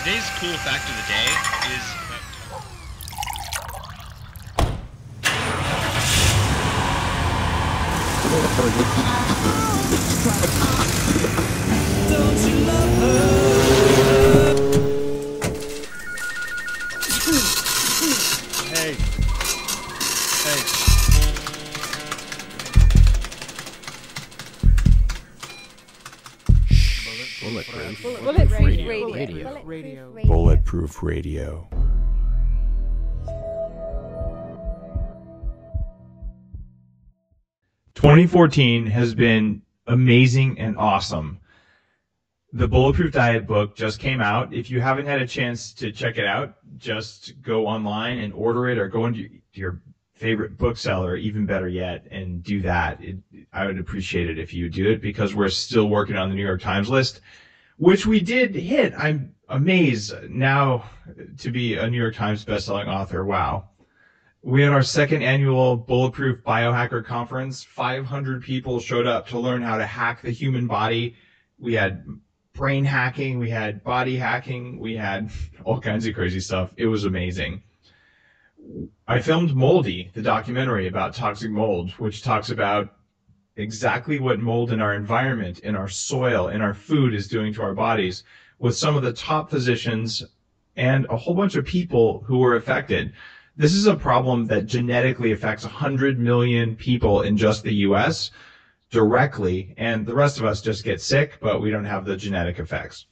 Today's cool fact of the day is Don't you love her? Hey. Bulletproof Radio. "2014 has been amazing and awesome. The Bulletproof Diet book just came out. If you haven't had a chance to check it out, just go online and order it, or go into your favorite bookseller, even better yet, and do that. I would appreciate it if you would do it, because we're still working on the New York Times list, which we did hit. I'm amazed now to be a New York Times bestselling author. Wow. We had our second annual Bulletproof Biohacker Conference. 500 people showed up to learn how to hack the human body. We had brain hacking, we had body hacking, we had all kinds of crazy stuff. It was amazing. I filmed Moldy, the documentary about toxic mold, which talks about exactly what mold in our environment, in our soil, in our food is doing to our bodies, with some of the top physicians and a whole bunch of people who were affected. This is a problem that genetically affects 100 million people in just the US directly, and the rest of us just get sick, but we don't have the genetic effects.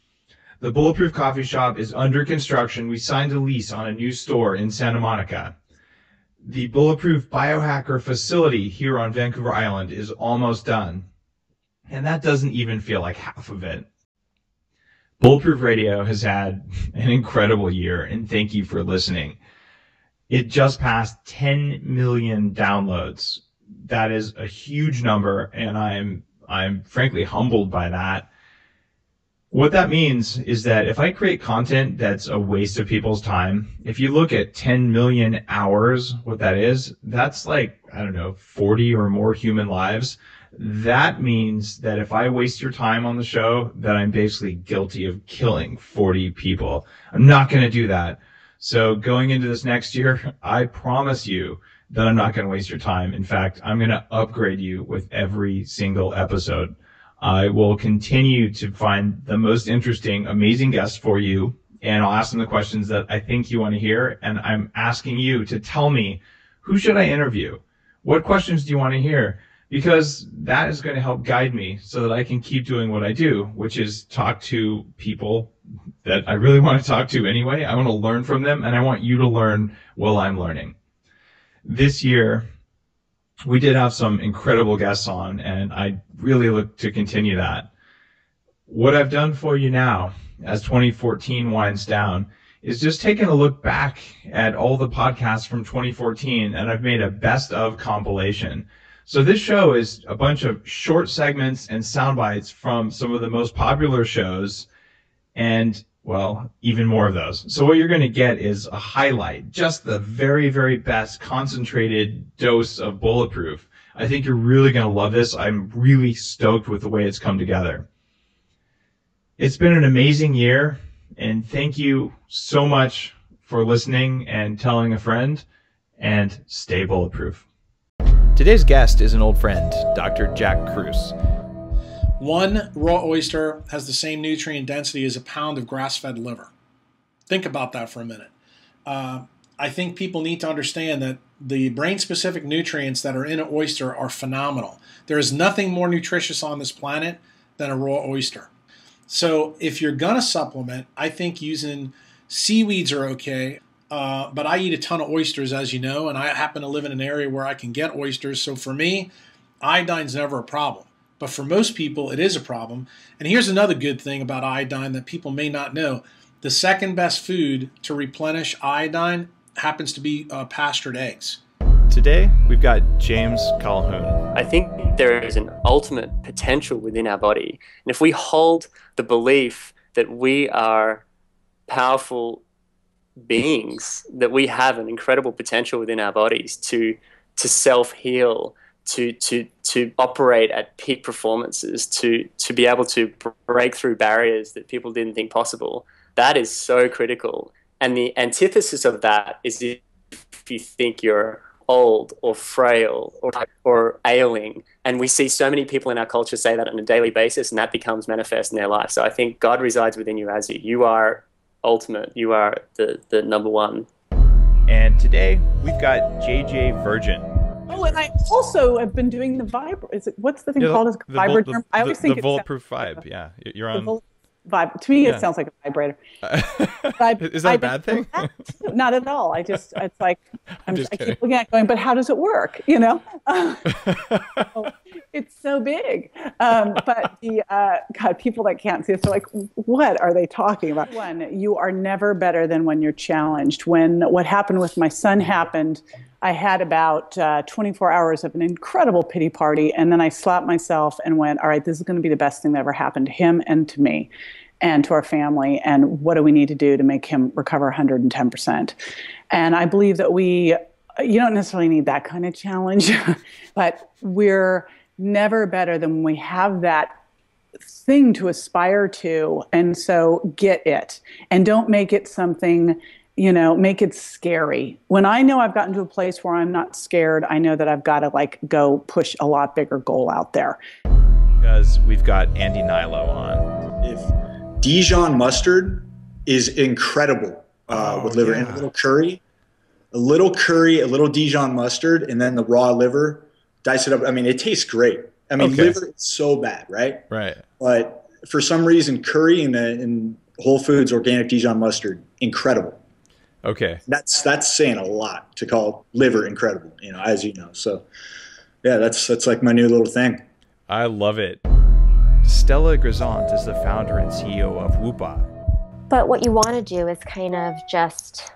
The Bulletproof Coffee Shop is under construction. We signed a lease on a new store in Santa Monica. The Bulletproof Biohacker facility here on Vancouver Island is almost done, and that doesn't even feel like half of it. Bulletproof Radio has had an incredible year, and thank you for listening. It just passed 10 million downloads. That is a huge number, and I'm frankly humbled by that. What that means is that if I create content that's a waste of people's time, if you look at 10 million hours, what that is, that's like, I don't know, 40 or more human lives. That means that if I waste your time on the show, that I'm basically guilty of killing 40 people. I'm not going to do that. So going into this next year, I promise you that I'm not going to waste your time. In fact, I'm going to upgrade you with every single episode. I will continue to find the most interesting, amazing guests for you, and I'll ask them the questions that I think you want to hear. And I'm asking you to tell me, who should I interview? What questions do you want to hear? Because that is going to help guide me so that I can keep doing what I do, which is talk to people that I really want to talk to anyway. I want to learn from them, and I want you to learn while I'm learning. This year, we did have some incredible guests on, and I really look to continue that. What I've done for you now, as 2014 winds down, is just taking a look back at all the podcasts from 2014, and I've made a best of compilation. So this show is a bunch of short segments and sound bites from some of the most popular shows, and, well, even more of those. So what you're going to get is a highlight, just the very, very best concentrated dose of Bulletproof. I think you're really going to love this. I'm really stoked with the way it's come together. It's been an amazing year, and thank you so much for listening and telling a friend, and stay bulletproof. Today's guest is an old friend, Dr. Jack Kruse. One raw oyster has the same nutrient density as a pound of grass-fed liver. Think about that for a minute. I think people need to understand that the brain-specific nutrients that are in an oyster are phenomenal. There is nothing more nutritious on this planet than a raw oyster. So if you're going to supplement, I think using seaweeds are okay. But I eat a ton of oysters, as you know, and I happen to live in an area where I can get oysters. So for me, iodine's never a problem. But for most people, it is a problem. And here's another good thing about iodine that people may not know. The second best food to replenish iodine happens to be pastured eggs. Today, we've got James Calhoun. I think there is an ultimate potential within our body. And if we hold the belief that we are powerful beings, that we have an incredible potential within our bodies to self-heal, to operate at peak performances, to be able to break through barriers that people didn't think possible, That is so critical. And the antithesis of that is if you think you're old or frail or ailing. And we see so many people in our culture say that on a daily basis, and that becomes manifest in their life. So I think God resides within you as you are ultimate. You are the number one. And today we've got JJ Virgin. Oh, and I also have been doing the what's the thing called? Is Vibragerm? I always think the Bulletproof Vibe. Yeah, you're on. Vibe. To me, it sounds like a vibrator. Is that a bad thing? Not at all. It's like I just keep looking at it going, but how does it work? You know, it's so big. But the God, people that can't see this are like, what are they talking about? One, you are never better than when you're challenged. When what happened with my son happened, I had about 24 hours of an incredible pity party, and then I slapped myself and went, all right, this is going to be the best thing that ever happened to him and to me and to our family, and what do we need to do to make him recover 110%? And I believe that you don't necessarily need that kind of challenge, but we're never better than when we have that thing to aspire to, and so get it. And don't make it something, make it scary. When I know I've gotten to a place where I'm not scared, I know that I've got to go push a lot bigger goal out there. Because we've got HNILO on. If Dijon mustard is incredible with liver, and a little curry, a little Dijon mustard, and then the raw liver, dice it up. I mean, it tastes great. I mean, liver is so bad, right? Right. But for some reason, curry and Whole Foods organic Dijon mustard, incredible. Okay. That's saying a lot to call liver incredible, as you know. So, yeah, that's like my new little thing. I love it. STELLA GRIZONT is the founder and CEO of WHOOPA. But what you want to do is kind of just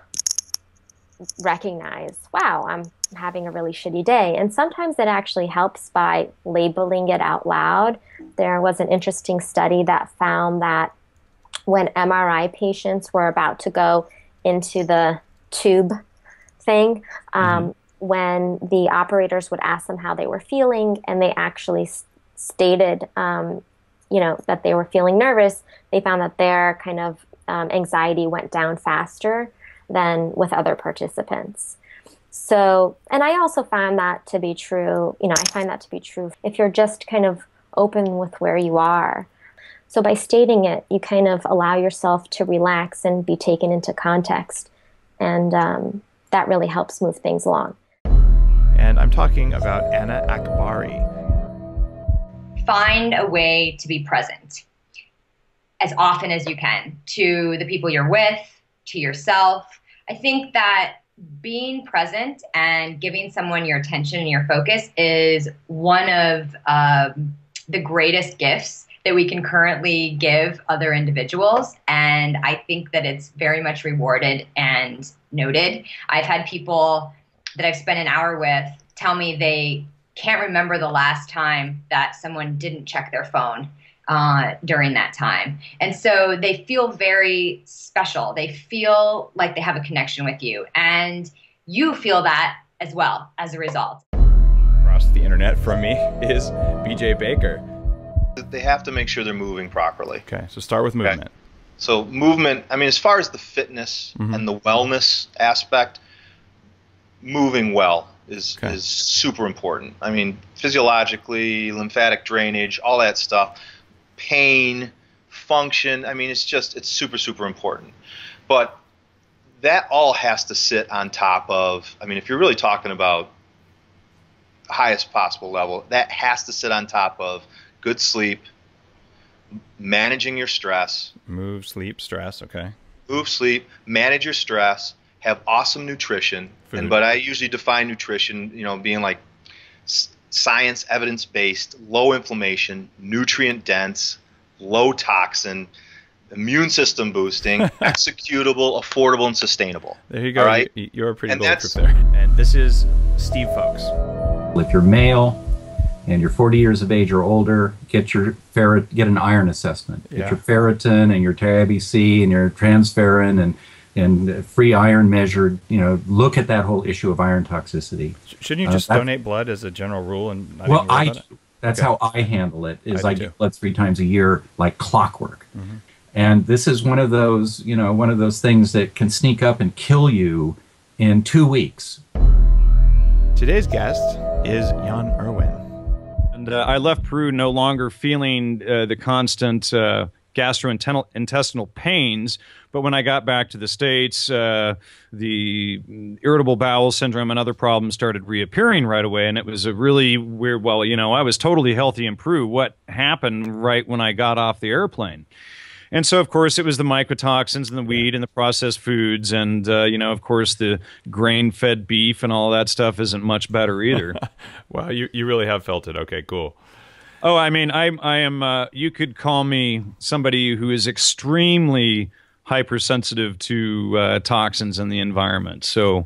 recognize, wow, I'm having a really shitty day. And sometimes it actually helps by labeling it out loud. There was an interesting study that found that when MRI patients were about to go into the tube thing, when the operators would ask them how they were feeling, and they actually stated, that they were feeling nervous, they found that their kind of anxiety went down faster than with other participants. So, and I also found that to be true, I find that to be true if you're just kind of open with where you are. So by stating it, you kind of allow yourself to relax and be taken into context. And that really helps move things along. And I'm talking about Anna Akbari. Find a way to be present as often as you can to the people you're with, to yourself. I think that being present and giving someone your attention and your focus is one of the greatest gifts that we can currently give other individuals. And I think that it's very much rewarded and noted. I've had people that I've spent an hour with tell me they can't remember the last time that someone didn't check their phone during that time. And so they feel very special. They feel like they have a connection with you. And you feel that as well as a result. Across the internet from me is BJ Baker. They have to make sure they're moving properly. Okay, so start with movement. Okay. So movement, I mean, as far as the fitness and the wellness aspect, moving well is super important. I mean, physiologically, lymphatic drainage, all that stuff, pain, function, I mean, it's super, super important. But that all has to sit on top of, I mean, if you're really talking about highest possible level, that has to sit on top of good sleep, managing your stress. Move, sleep, stress, okay. Move, sleep, manage your stress, have awesome nutrition. But I usually define nutrition, being like science, evidence-based, low inflammation, nutrient-dense, low toxin, immune system boosting, executable, affordable, and sustainable. There you go. All right? You're pretty bulletproof there. And this is Steve Folks. If you're male and you're 40 years of age or older, get an iron assessment. Get your ferritin and your TRIVUM and your transferrin and free iron measured. Look at that whole issue of iron toxicity. Shouldn't you just donate blood as a general rule and not even worry about it? That's how I handle it. I get blood 3 times a year, like clockwork. And this is one of those, you know, one of those things that can sneak up and kill you in 2 weeks. Today's guest is Jan Irwin. And I left Peru no longer feeling the constant gastrointestinal pains, but when I got back to the States, the irritable bowel syndrome and other problems started reappearing right away, and it was a really weird, well, you know, I was totally healthy in Peru. What happened right when I got off the airplane? And so, of course, it was the mycotoxins and the weed and the processed foods, and, you know, of course, the grain-fed beef and all that stuff isn't much better either. Wow, you really have felt it. Okay, cool. Oh, I mean, I am, you could call me somebody who is extremely hypersensitive to toxins in the environment. So,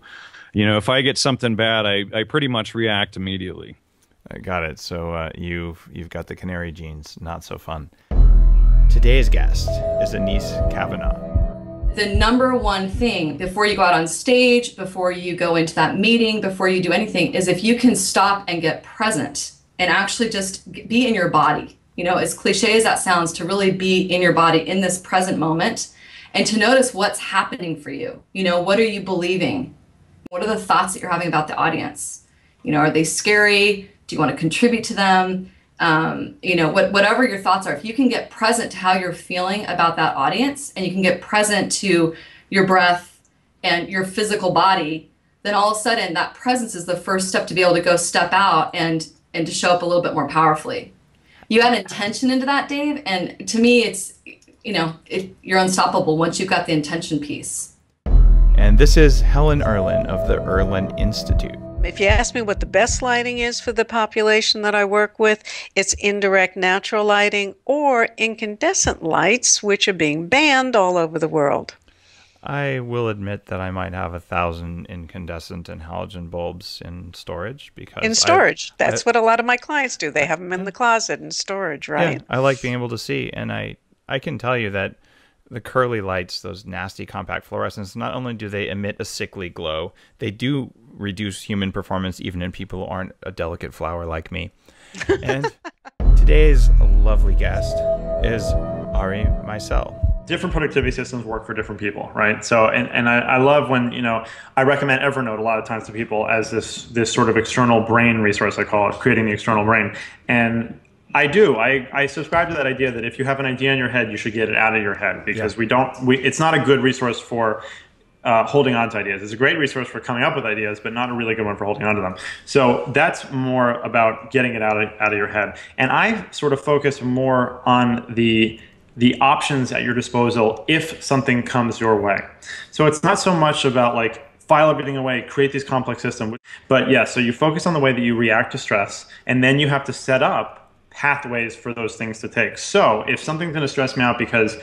you know, if I get something bad, I pretty much react immediately. I got it. So you've got the canary genes. Not so fun. Today's guest is ANESE CAVANAUGH. The number one thing before you go out on stage, before you go into that meeting, before you do anything, is if you can stop and get present and actually just be in your body. You know, as cliche as that sounds, to really be in your body in this present moment and to notice what's happening for you. You know, what are you believing? What are the thoughts that you're having about the audience? You know, are they scary? Do you want to contribute to them? You know, whatever your thoughts are, if you can get present to how you're feeling about that audience and you can get present to your breath and your physical body, then all of a sudden that presence is the first step to be able to go step out and to show up a little bit more powerfully. You add intention into that, Dave, and to me it's, you know, you're unstoppable once you've got the intention piece. And this is Helen Erlen of the Erlen Institute. If you ask me what the best lighting is for the population that I work with, it's indirect natural lighting or incandescent lights, which are being banned all over the world. I will admit that I might have 1,000 incandescent and halogen bulbs in storage because in storage. That's what a lot of my clients do. They have them in the closet in storage, right? Yeah, I like being able to see, and I can tell you that the curly lights, those nasty compact fluorescents, not only do they emit a sickly glow, they do reduce human performance even in people who aren't a delicate flower like me. And today's lovely guest is Ari MEISEL. Different productivity systems work for different people, right? So, and I love when, you know, I recommend Evernote a lot of times to people as this sort of external brain resource, I call it, creating the external brain. And I subscribe to that idea that if you have an idea in your head, you should get it out of your head, because it's not a good resource for holding on to ideas. It's a great resource for coming up with ideas, but not a really good one for holding on to them. So that's more about getting it out of your head. And I sort of focus more on the options at your disposal if something comes your way. So it's not so much about like file everything away, create these complex systems, but yeah, so you focus on the way that you react to stress, and then you have to set up pathways for those things to take. So if something's going to stress me out because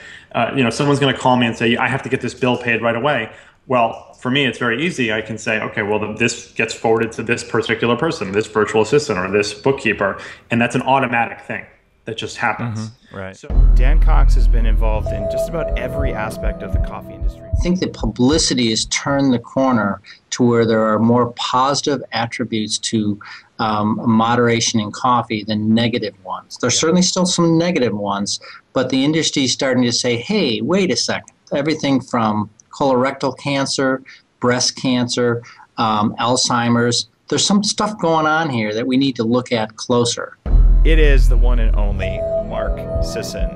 you know, someone's going to call me and say, I have to get this bill paid right away. Well, for me, it's very easy. I can say, okay, well, this gets forwarded to this particular person, this virtual assistant or this bookkeeper, and that's an automatic thing that just happens. Right. So Dan Cox has been involved in just about every aspect of the coffee industry. I think that publicity has turned the corner to where there are more positive attributes to moderation in coffee than negative ones. There's certainly still some negative ones, but the industry is starting to say, hey, wait a second. Everything from colorectal cancer, breast cancer, Alzheimer's, there's some stuff going on here that we need to look at closer. It is the one and only Mark Sisson.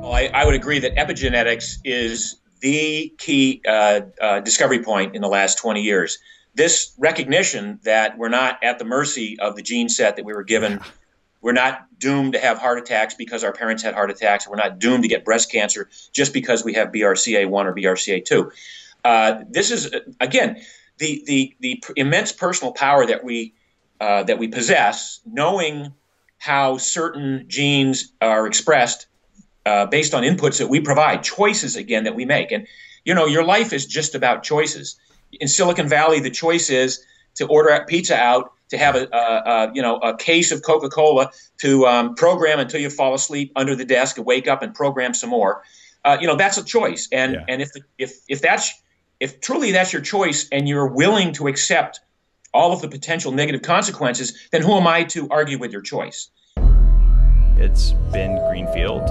Well, I would agree that epigenetics is the key discovery point in the last 20 years. This recognition that we're not at the mercy of the gene set that we were given. We're not doomed to have heart attacks because our parents had heart attacks. We're not doomed to get breast cancer just because we have BRCA1 or BRCA2. This is, again, the immense personal power that we possess, knowing how certain genes are expressed based on inputs that we provide, choices, again, that we make. And, you know, your life is just about choices. In Silicon Valley, the choice is to order pizza out, to have a case of Coca-Cola, to program until you fall asleep under the desk and wake up and program some more. That's a choice. And if truly that's your choice and you're willing to accept all of the potential negative consequences, then who am I to argue with your choice? It's been Greenfield.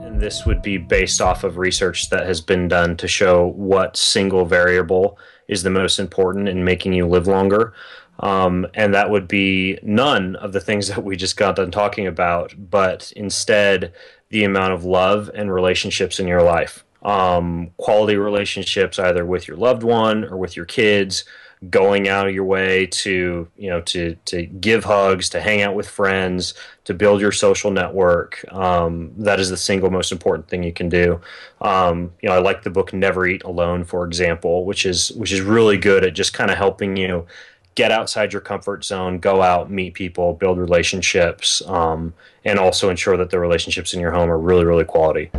And this would be based off of research that has been done to show what single variable is the most important in making you live longer. And that would be none of the things that we just got done talking about, but instead the amount of love and relationships in your life. Quality relationships either with your loved one or with your kids, going out of your way to, to give hugs, to hang out with friends, to build your social network. That is the single most important thing you can do. I like the book Never Eat Alone, for example, which is really good at just kind of helping you get outside your comfort zone, go out, meet people, build relationships, and also ensure that the relationships in your home are really, really quality.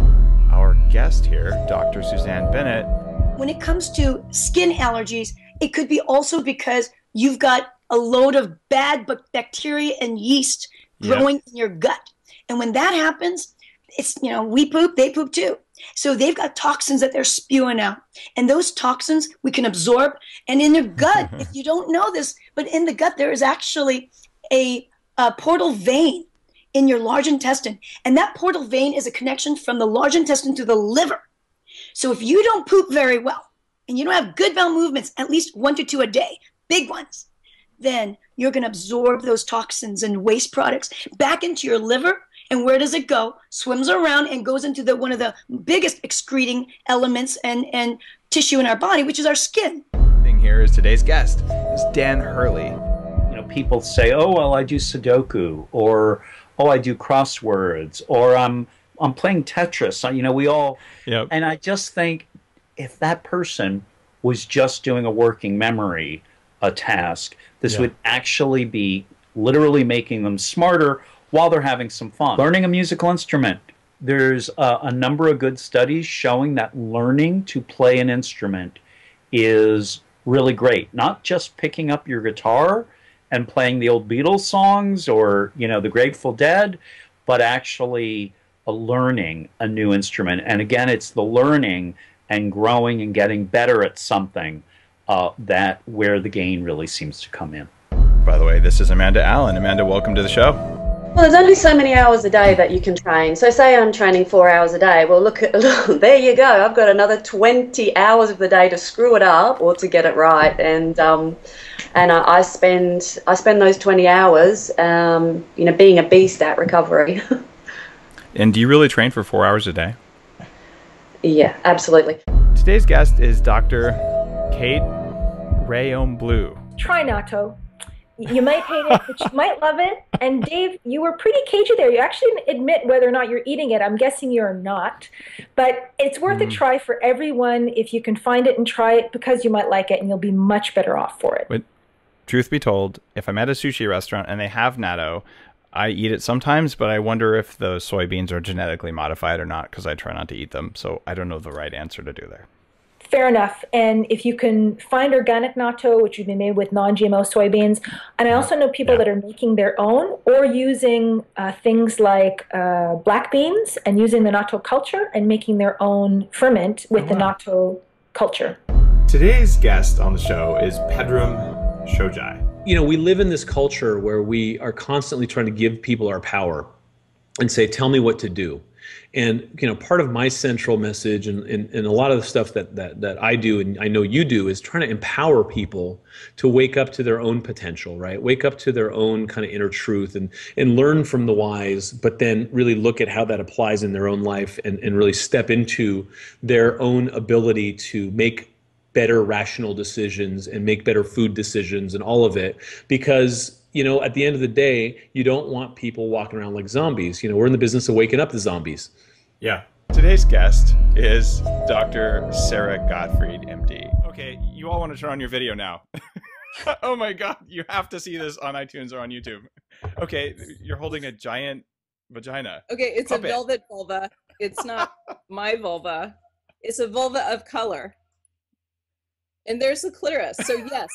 Our guest here, Dr. Suzanne Bennett. When it comes to skin allergies, it could be also because you've got a load of bad bacteria and yeast growing in your gut. And when that happens, it's, we poop, they poop too. So they've got toxins that they're spewing out. And those toxins we can absorb. And in your gut, if you don't know this, but in the gut, there is actually a portal vein in your large intestine. And that portal vein is a connection from the large intestine to the liver. So if you don't poop very well, and you don't have good bowel movements, at least 1 to 2 a day, big ones, then you're going to absorb those toxins and waste products back into your liver. And where does it go? Swims around and goes into one of the biggest excreting elements and tissue in our body, which is our skin. Thing here is today's guest is Dan Hurley. People say, oh, well, I do Sudoku, or, oh, I do crosswords, or I'm playing Tetris. We all, and I just think if that person was just doing a working memory, a task, this would actually be literally making them smarter while they're having some fun. Learning a musical instrument. There's a number of good studies showing that learning to play an instrument is really great. Not just picking up your guitar and playing the old Beatles songs or, the Grateful Dead, but actually learning a new instrument. And again, it's the learning and growing and getting better at something that where the gain really seems to come in. By the way, this is Amanda Allen. Amanda, welcome to the show. Well, there's only so many hours a day that you can train. So say I'm training 4 hours a day. Well, look, there you go. I've got another 20 hours of the day to screw it up or to get it right. And I spend those 20 hours, being a beast at recovery. And do you really train for 4 hours a day? Yeah, absolutely. Today's guest is Dr. Kate Rayon-Bleu. Try natto. You might hate it, but you might love it. And Dave, you were pretty cagey there. You actually didn't admit whether or not you're eating it. I'm guessing you're not. But it's worth a try for everyone if you can find it and try it, because you might like it and you'll be much better off for it. But truth be told, if I'm at a sushi restaurant and they have natto, I eat it sometimes, but I wonder if the soybeans are genetically modified or not, because I try not to eat them. So I don't know the right answer to do there. Fair enough. And if you can find organic natto, which would be made with non-GMO soybeans, and I also know people that are making their own or using things like black beans and using the natto culture and making their own ferment with the natto culture. Today's guest on the show is PEDRAM SHOJAI. We live in this culture where we are constantly trying to give people our power and say, tell me what to do. And, part of my central message and a lot of the stuff that I do and I know you do is trying to empower people to wake up to their own potential, right? Wake up to their own kind of inner truth and learn from the wise, but then really look at how that applies in their own life and really step into their own ability to make better rational decisions and make better food decisions and all of it. Because at the end of the day, you don't want people walking around like zombies. We're in the business of waking up the zombies. Yeah. Today's guest is Dr. Sarah Gottfried, MD. Okay, you all want to turn on your video now. Oh my God, you have to see this on iTunes or on YouTube. Okay, you're holding a giant vagina. Okay, it's Puppet. A velvet vulva. It's not my vulva. It's a vulva of color. And there's the clitoris. So yes.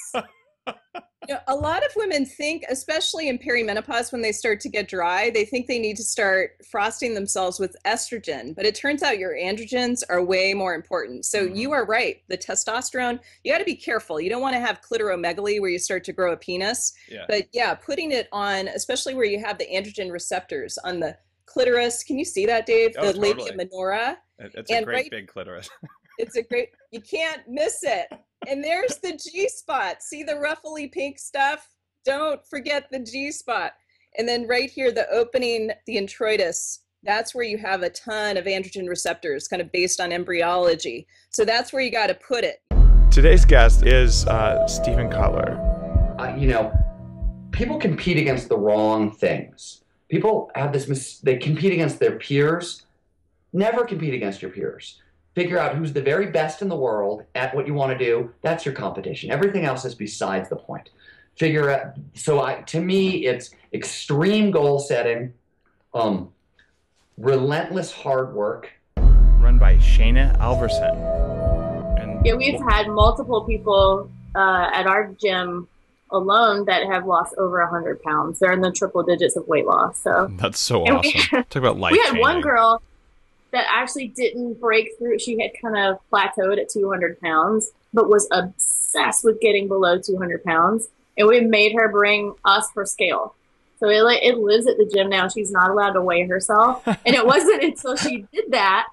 A lot of women think, especially in perimenopause, when they start to get dry, they think they need to start frosting themselves with estrogen. But it turns out your androgens are way more important. So you are right. The testosterone, you got to be careful. You don't want to have clitoromegaly where you start to grow a penis. Yeah. But yeah, putting it on, especially where you have the androgen receptors on the clitoris. Can you see that, Dave? Oh, the labia minora. It's a great big clitoris. It's a great, you can't miss it. And there's the G-spot. See the ruffly pink stuff? Don't forget the G-spot. And then right here, the opening, the introitus, that's where you have a ton of androgen receptors, kind of based on embryology. So that's where you got to put it. Today's guest is Stephen KOTLER. You know, people compete against the wrong things. People have this, they compete against their peers. Never compete against your peers. Figure out who's the very best in the world at what you want to do. That's your competition. Everything else is besides the point. Figure out, to me, it's extreme goal setting, relentless hard work. Run by SHANA ALVERSON. Yeah, we've had multiple people at our gym alone that have lost over 100 pounds. They're in the triple digits of weight loss. So that's so awesome. Talk about life. We had one girl that actually didn't break through. She had kind of plateaued at 200 pounds, but was obsessed with getting below 200 pounds. And we made her bring us her scale. So it lives at the gym now. She's not allowed to weigh herself. And it wasn't until she did that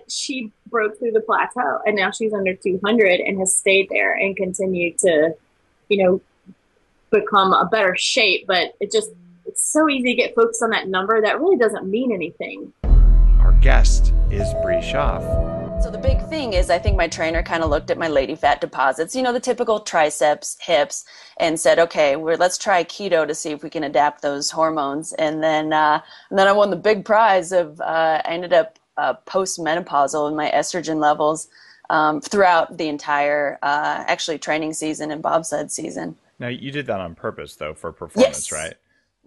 she broke through the plateau. And now she's under 200 and has stayed there and continued to, you know, become a better shape. But it's so easy to get focused on that number that really doesn't mean anything. Our guest is Bree Schaff. So the big thing is, I think my trainer kind of looked at my lady fat deposits, you know, the typical triceps, hips, and said, okay, let's try keto to see if we can adapt those hormones. And then I won the big prize of, I ended up post-menopausal in my estrogen levels throughout the entire, actually training season and bobsled season. Now you did that on purpose though, for performance, yes. Right?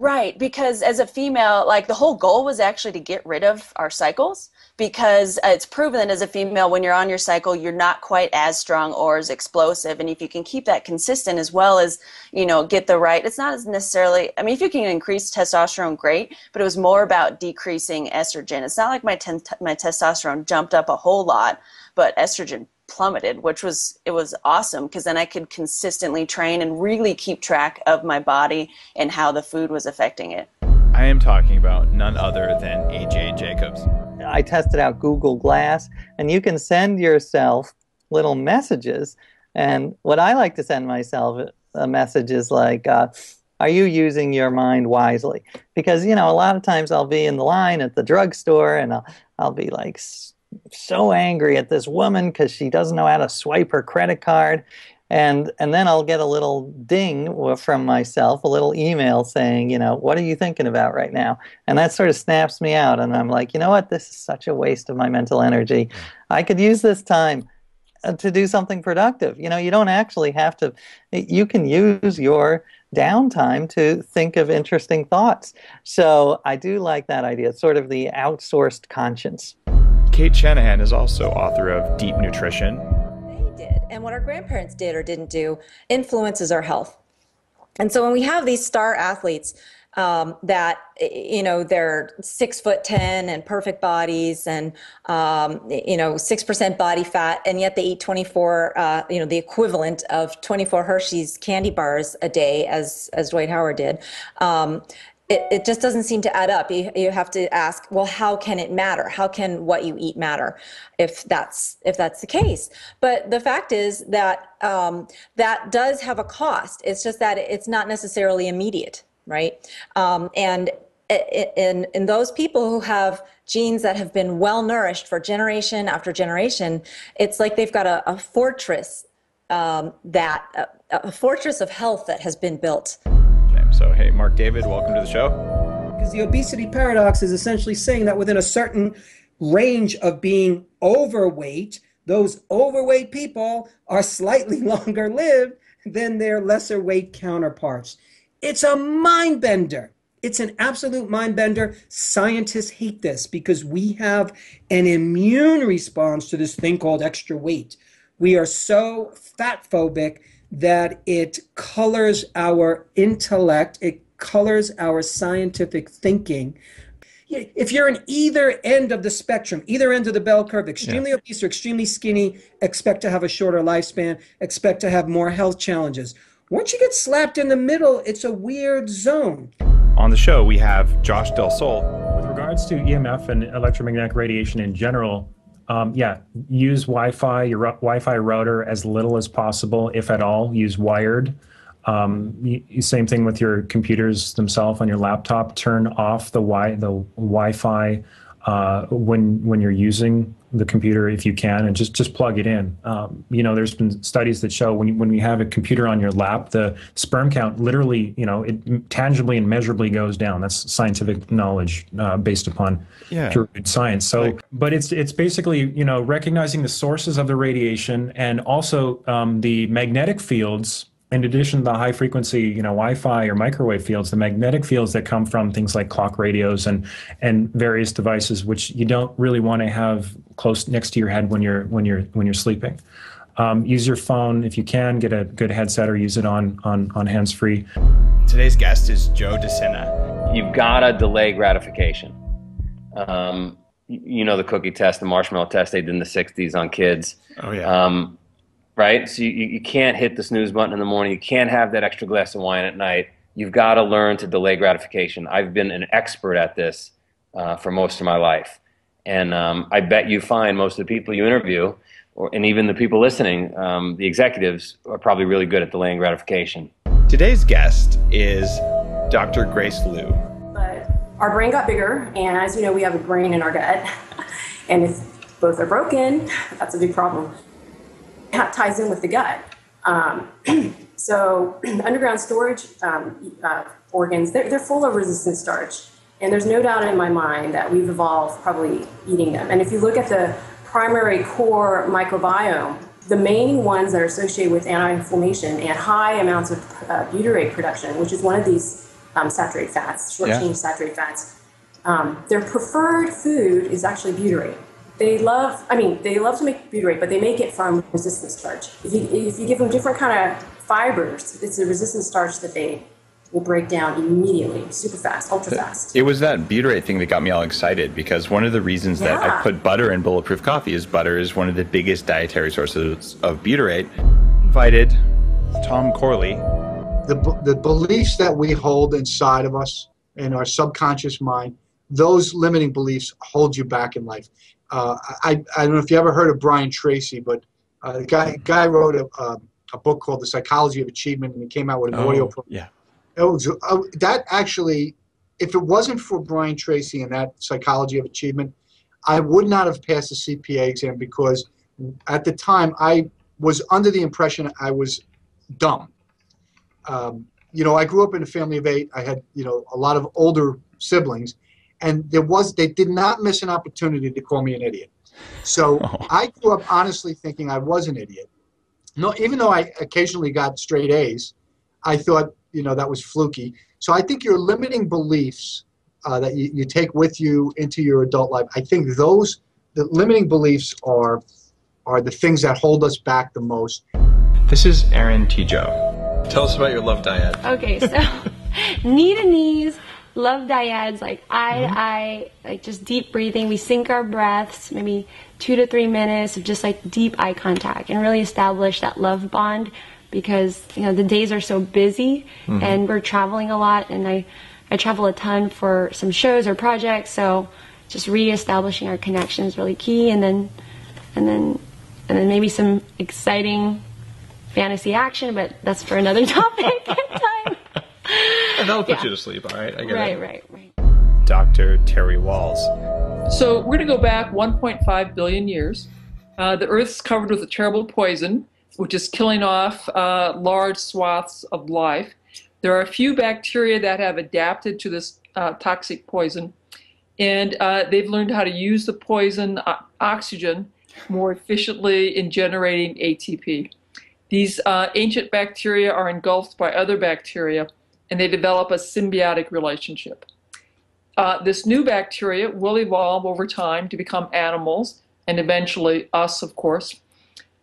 Right, because as a female, like the whole goal was actually to get rid of our cycles, because it's proven that as a female, when you're on your cycle, you're not quite as strong or as explosive. And if you can keep that consistent as well as, you know, get the right, it's not as necessarily, I mean, if you can increase testosterone, great, but it was more about decreasing estrogen. It's not like my testosterone jumped up a whole lot, but estrogen plummeted, which was awesome, because then I could consistently train and really keep track of my body and how the food was affecting it. I am talking about none other than AJ Jacobs. I tested out Google Glass, and you can send yourself little messages. And what I like to send myself a message is like, are you using your mind wisely? Because, you know, a lot of times I'll be in the line at the drugstore and I'll be like so angry at this woman because she doesn't know how to swipe her credit card. And then I'll get a little ding from myself, a little email saying, you know, what are you thinking about right now? And that sort of snaps me out. And I'm like, you know what? This is such a waste of my mental energy. I could use this time to do something productive. You know, you don't actually have to, you can use your downtime to think of interesting thoughts. So I do like that idea. It's sort of the outsourced conscience. Kate Shanahan is also author of Deep Nutrition. They did, and what our grandparents did or didn't do influences our health. And so when we have these star athletes that, you know, they're 6'10" and perfect bodies and, you know, 6% body fat, and yet they eat 24, you know, the equivalent of 24 Hershey's candy bars a day, as Dwight Howard did. It just doesn't seem to add up. You have to ask, well, how can it matter? How can what you eat matter if that's the case? But the fact is that that does have a cost. It's just that it's not necessarily immediate, right? And in those people who have genes that have been well nourished for generation after generation, it's like they've got a fortress a fortress of health that has been built. So, hey, Mark David, welcome to the show. Because the obesity paradox is essentially saying that within a certain range of being overweight, those overweight people are slightly longer lived than their lesser weight counterparts. It's a mind bender. It's an absolute mind bender. Scientists hate this because we have an immune response to this thing called extra weight. We are so fat phobic that it colors our intellect, it colors our scientific thinking. If you're in either end of the spectrum, either end of the bell curve, extremely obese or extremely skinny, expect to have a shorter lifespan, expect to have more health challenges. Once you get slapped in the middle, it's a weird zone. On the show, we have Josh Del Sol. With regard regards to EMF and electromagnetic radiation in general, use Wi-Fi, your Wi-Fi router as little as possible, if at all. Use wired. Same thing with your computers themselves on your laptop. Turn off the Wi-Fi when you're using the computer if you can, and just plug it in. There's been studies that show when you have a computer on your lap, the sperm count literally, it tangibly and measurably goes down. That's scientific knowledge based upon pure science. So, but it's basically, recognizing the sources of the radiation and also the magnetic fields. In addition to the high frequency, Wi-Fi or microwave fields, the magnetic fields that come from things like clock radios and various devices, which you don't really want to have close next to your head when you're sleeping. Use your phone if you can. Get a good headset or use it on hands-free. Today's guest is Joe DeSena. You've got to delay gratification. The cookie test, the marshmallow test they did in the 60s on kids. Oh yeah. Right? So you can't hit the snooze button in the morning. You can't have that extra glass of wine at night. You've got to learn to delay gratification. I've been an expert at this for most of my life. And I bet you find most of the people you interview, and even the people listening, the executives, are probably really good at delaying gratification. Today's guest is Dr. Grace Liu. But our brain got bigger, and as you know, we have a brain in our gut. And if both are broken, that's a big problem. That ties in with the gut. So underground storage organs, they're full of resistant starch. And there's no doubt in my mind that we've evolved probably eating them. And if you look at the primary core microbiome, the main ones that are associated with anti-inflammation and high amounts of butyrate production, which is one of these saturated fats, short-chain saturated fats, their preferred food is actually butyrate. They love to make butyrate, but they make it from resistant starch. If you give them different kind of fibers, it's the resistant starch that they will break down immediately, super fast, ultra fast. It was that butyrate thing that got me all excited, because one of the reasons that I put butter in Bulletproof coffee is butter is one of the biggest dietary sources of butyrate. Invited Tom Corley. The beliefs that we hold inside of us in our subconscious mind, those limiting beliefs hold you back in life. I don't know if you ever heard of Brian Tracy, but the guy wrote a book called The Psychology of Achievement, and he came out with an audio program. Yeah. It was, that actually, if it wasn't for Brian Tracy and that Psychology of Achievement, I would not have passed the CPA exam, because at the time I was under the impression I was dumb. I grew up in a family of 8. I had, a lot of older siblings. And they did not miss an opportunity to call me an idiot. So I grew up honestly thinking I was an idiot. No, even though I occasionally got straight A's, I thought, that was fluky. So I think your limiting beliefs that you take with you into your adult life, I think the limiting beliefs are the things that hold us back the most. This is Erin Tijo. Tell us about your love dyad. Okay, so knee to knees. Love dyads, like eye to eye, like just deep breathing. We sync our breaths, maybe 2 to 3 minutes of just like deep eye contact, and really establish that love bond, because the days are so busy and we're traveling a lot, and I travel a ton for some shows or projects, so just reestablishing our connection is really key, and then maybe some exciting fantasy action, but that's for another topic in time. And that'll put you to sleep, all right? I get it. Right. Dr. Terry Walls. So we're going to go back 1.5 billion years. The Earth's covered with a terrible poison, which is killing off large swaths of life. There are a few bacteria that have adapted to this toxic poison, and they've learned how to use the poison oxygen more efficiently in generating ATP. These ancient bacteria are engulfed by other bacteria, and they develop a symbiotic relationship. This new bacteria will evolve over time to become animals, and eventually us, of course.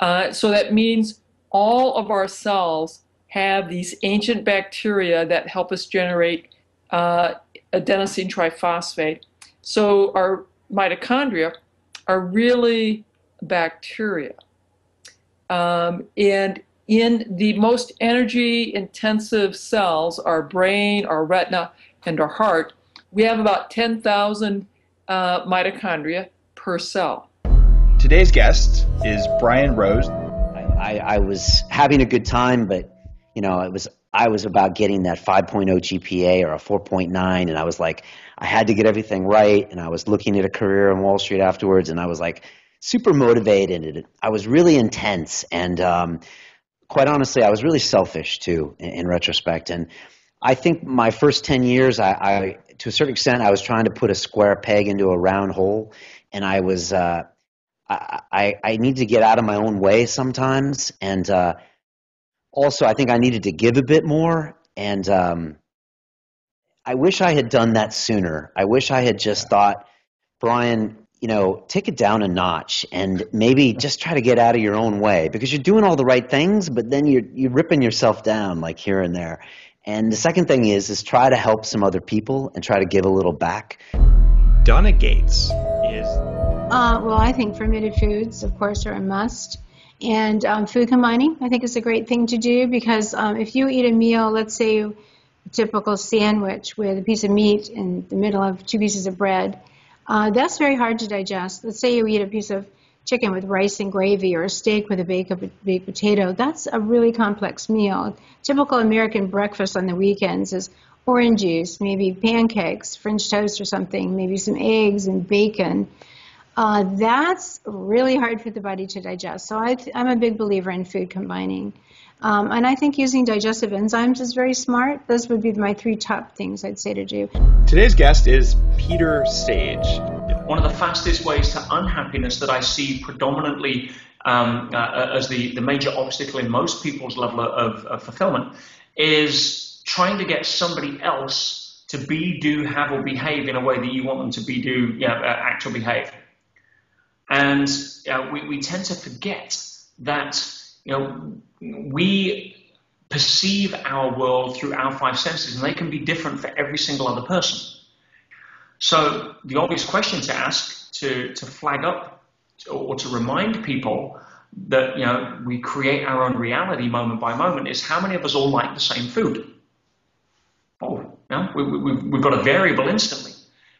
So that means all of our cells have these ancient bacteria that help us generate adenosine triphosphate. So our mitochondria are really bacteria. And in the most energy-intensive cells, our brain, our retina, and our heart, we have about 10,000 mitochondria per cell. Today's guest is Brian Rose. I was having a good time, but I was about getting that 5.0 GPA or a 4.9, and I was like, I had to get everything right, and I was looking at a career on Wall Street afterwards, and I was like super motivated. I was really intense, and quite honestly, I was really selfish too in retrospect. And I think my first 10 years, I to a certain extent, I was trying to put a square peg into a round hole, and I was I need to get out of my own way sometimes, and also I think I needed to give a bit more, and I wish I had done that sooner. I wish I had just thought, Brian, take it down a notch and maybe just try to get out of your own way, because you're doing all the right things, but then you're ripping yourself down like here and there. And the second thing is try to help some other people and try to give a little back. Donna Gates is... Well, I think fermented foods, of course, are a must. And food combining, I think, is a great thing to do, because if you eat a meal, let's say a typical sandwich with a piece of meat in the middle of 2 pieces of bread, that's very hard to digest. Let's say you eat a piece of chicken with rice and gravy, or a steak with a baked potato. That's a really complex meal. Typical American breakfast on the weekends is orange juice, maybe pancakes, French toast or something, maybe some eggs and bacon. That's really hard for the body to digest. So I'm a big believer in food combining. And I think using digestive enzymes is very smart. Those would be my 3 top things I'd say to do. Today's guest is Peter Sage. One of the fastest ways to unhappiness that I see predominantly as the major obstacle in most people's level of fulfillment is trying to get somebody else to be, do, have, or behave in a way that you want them to be, do, act, or behave. And we tend to forget that we perceive our world through our 5 senses, and they can be different for every single other person. So the obvious question to ask, to flag up, or to remind people that we create our own reality moment by moment, is how many of us all like the same food? We've got a variable instantly.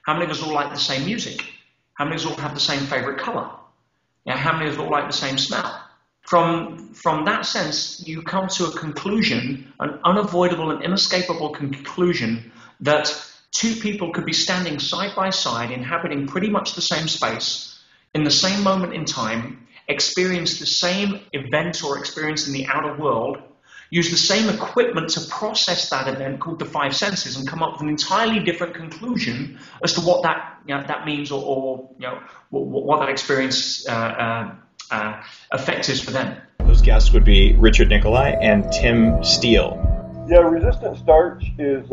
How many of us all like the same music? How many of us all have the same favorite color? How many of us all like the same smell? From that sense, you come to a conclusion, an unavoidable and inescapable conclusion, that 2 people could be standing side by side, inhabiting pretty much the same space, in the same moment in time, experience the same event or experience in the outer world, use the same equipment to process that event called the 5 senses, and come up with an entirely different conclusion as to what that means, or what that experience effect is for them. Those guests would be Richard Nicolai and Tim Steele. Yeah, resistant starch is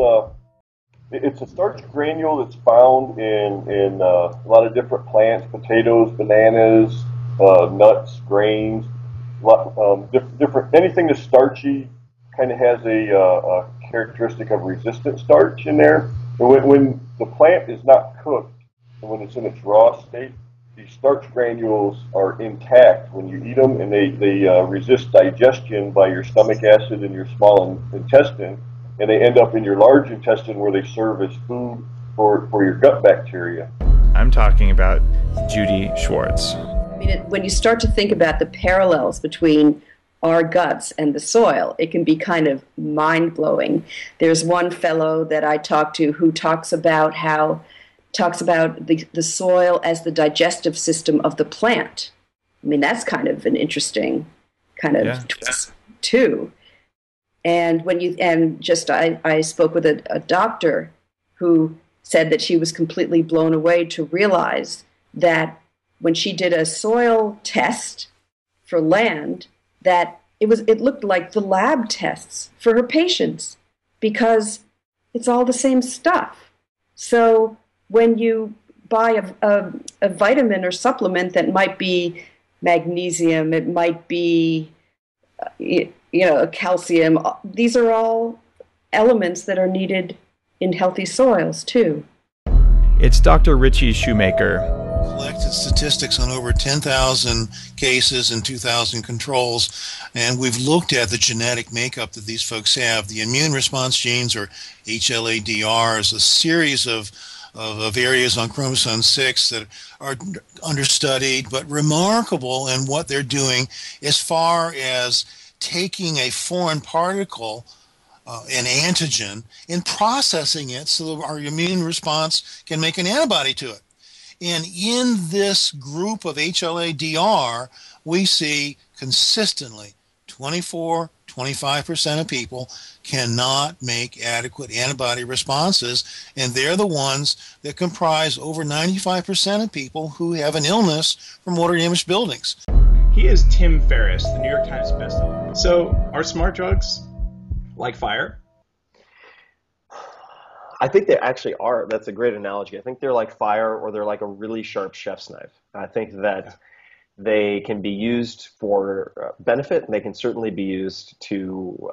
it's a starch granule that's found in a lot of different plants: potatoes, bananas, nuts, grains. Different, anything that's starchy kind of has a characteristic of resistant starch in there. And when the plant is not cooked, and when it's in its raw state, these starch granules are intact when you eat them, and they resist digestion by your stomach acid and your small intestine, and they end up in your large intestine, where they serve as food for your gut bacteria. I'm talking about Judy Schwartz. When you start to think about the parallels between our guts and the soil, it can be kind of mind-blowing. There's one fellow that I talked to who talks about the soil as the digestive system of the plant. I mean, that's kind of an interesting kind of twist too. And I spoke with a doctor who said that she was completely blown away to realize that when she did a soil test for land, that it looked like the lab tests for her patients, because it's all the same stuff. So when you buy a vitamin or supplement that might be magnesium, it might be calcium, these are all elements that are needed in healthy soils too. It's Dr. Richie Shoemaker. Collected statistics on over 10,000 cases and 2,000 controls, and we've looked at the genetic makeup that these folks have. The immune response genes, or HLA-DRs, a series of of areas on chromosome 6 that are understudied, but remarkable in what they're doing as far as taking a foreign particle, an antigen, and processing it so that our immune response can make an antibody to it. And in this group of HLA-DR, we see consistently 25% of people cannot make adequate antibody responses, and they're the ones that comprise over 95% of people who have an illness from water-damaged buildings. He is Tim Ferriss, the New York Times bestseller. So, are smart drugs like fire? I think they actually are. That's a great analogy. I think they're like fire, or they're like a really sharp chef's knife. I think that they can be used for benefit, and they can certainly be used to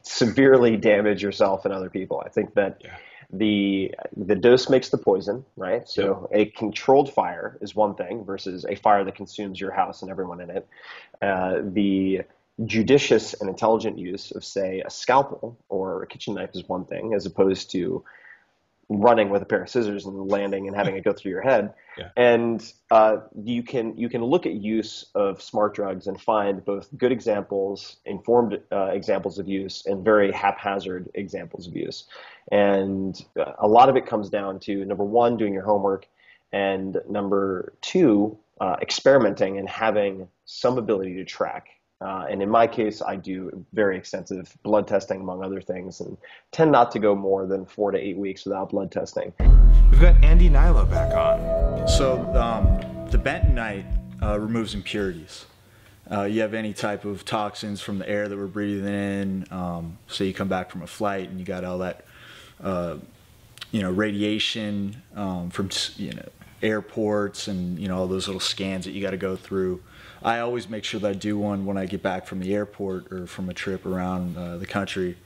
severely damage yourself and other people. I think that the dose makes the poison, right? So a controlled fire is one thing versus a fire that consumes your house and everyone in it. The judicious and intelligent use of, say, a scalpel or a kitchen knife is one thing, as opposed to running with a pair of scissors and landing and having it go through your head. And you can look at use of smart drugs and find both good examples, informed examples of use, and very haphazard examples of use. And a lot of it comes down to, number one, doing your homework, and number two, experimenting and having some ability to track. And in my case, I do very extensive blood testing, among other things, and tend not to go more than 4 to 8 weeks without blood testing. We've got HNILO back on. So the bentonite removes impurities. You have any type of toxins from the air that we're breathing in. Say you come back from a flight and you got all that, radiation from airports and all those little scans that you got to go through. I always make sure that I do one when I get back from the airport or from a trip around the country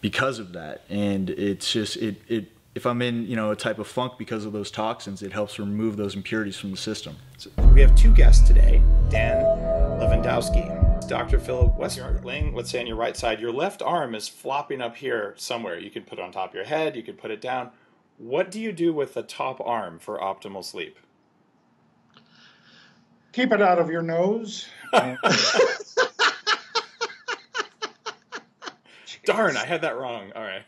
because of that. And it's just, if I'm in, a type of funk because of those toxins, it helps remove those impurities from the system. We have two guests today, Dan Lewandowski, Dr. Philip Westerling. Let's say on your right side, your left arm is flopping up here somewhere. You can put it on top of your head, you can put it down. What do you do with the top arm for optimal sleep? Keep it out of your nose. Darn, I had that wrong. All right.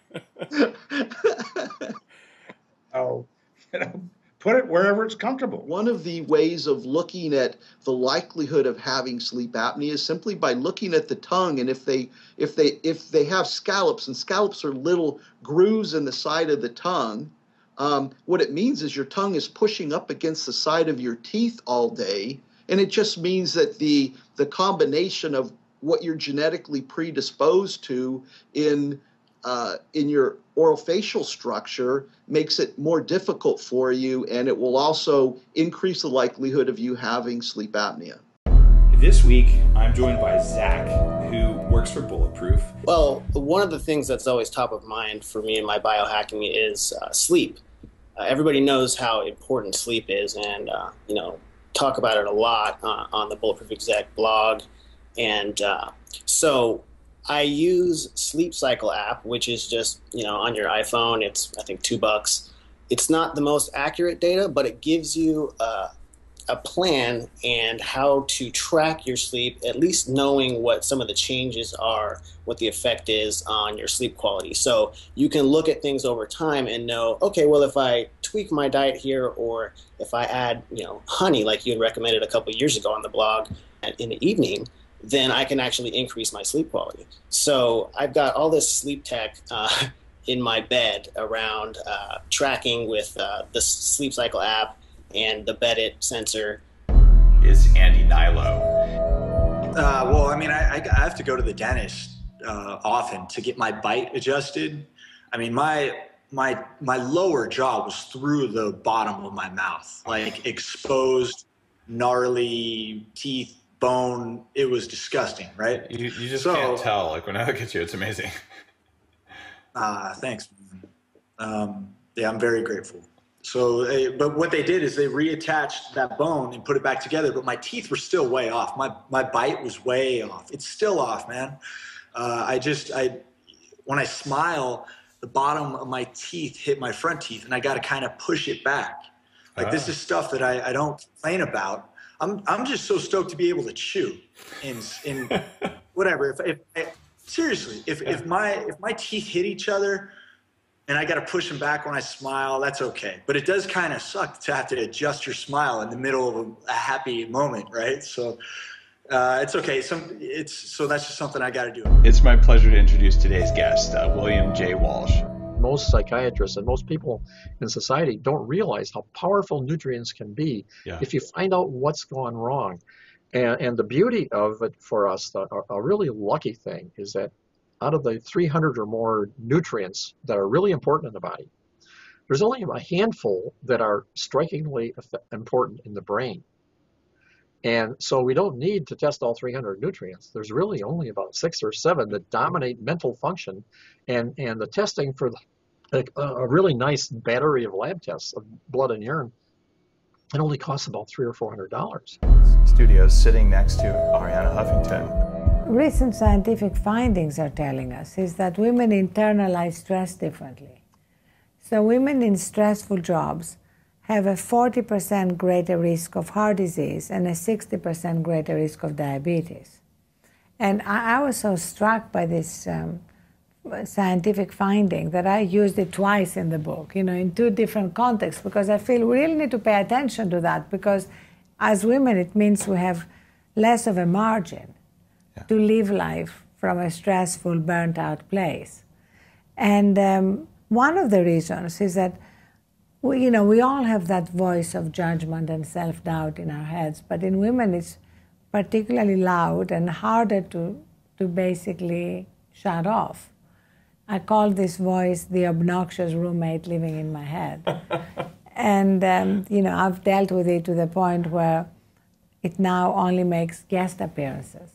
Put it wherever it's comfortable. One of the ways of looking at the likelihood of having sleep apnea is simply by looking at the tongue, and if they have scallops, and scallops are little grooves in the side of the tongue, what it means is your tongue is pushing up against the side of your teeth all day. And it just means that the combination of what you're genetically predisposed to in your orofacial structure makes it more difficult for you, and it will also increase the likelihood of you having sleep apnea. This week, I'm joined by Zach, who works for Bulletproof. Well, one of the things that's always top of mind for me in my biohacking is sleep. Everybody knows how important sleep is, and talk about it a lot on the Bulletproof Exec blog. And so I use Sleep Cycle app, which is just, on your iPhone. It's, I think, $2. It's not the most accurate data, but it gives you a plan and how to track your sleep, at least knowing what some of the changes are, what the effect is on your sleep quality. So you can look at things over time and know, okay, well, if I tweak my diet here, or if I add, honey, like you had recommended a couple of years ago on the blog in the evening, then I can actually increase my sleep quality. So I've got all this sleep tech in my bed around tracking with the Sleep Cycle app and the Bedit sensor. Is HNILO? Well, I mean, I have to go to the dentist often to get my bite adjusted. I mean, my lower jaw was through the bottom of my mouth, like exposed, gnarly teeth, bone. It was disgusting, right? You just can't tell. Like when I look at you, it's amazing. Thanks. Yeah, I'm very grateful. So, but what they did is they reattached that bone and put it back together, but my teeth were still way off. My bite was way off. It's still off, man. When I smile, the bottom of my teeth hit my front teeth, and I got to kind of push it back. Like this is stuff that I don't complain about. I'm just so stoked to be able to chew in whatever. Seriously, if my teeth hit each other and I got to push them back when I smile, that's okay. But it does kind of suck to have to adjust your smile in the middle of a happy moment, right? So it's okay. So that's just something I got to do. It's my pleasure to introduce today's guest, William J. Walsh. Most psychiatrists and most people in society don't realize how powerful nutrients can be if you find out what's gone wrong. And the beauty of it for us, a really lucky thing, is that out of the 300 or more nutrients that are really important in the body, there's only a handful that are strikingly important in the brain. And so we don't need to test all 300 nutrients. There's really only about 6 or 7 that dominate mental function. And the testing for a really nice battery of lab tests of blood and urine, it only costs about $300 or $400. Studios sitting next to Arianna Huffington. Recent scientific findings are telling us is that women internalize stress differently. So women in stressful jobs have a 40% greater risk of heart disease and a 60% greater risk of diabetes. And I was so struck by this scientific finding that I used it twice in the book, in 2 different contexts, because I feel we really need to pay attention to that, because as women it means we have less of a margin to live life from a stressful, burnt-out place. And one of the reasons is that we all have that voice of judgment and self-doubt in our heads, but in women it's particularly loud and harder to basically shut off. I call this voice the obnoxious roommate living in my head. And, I've dealt with it to the point where it now only makes guest appearances.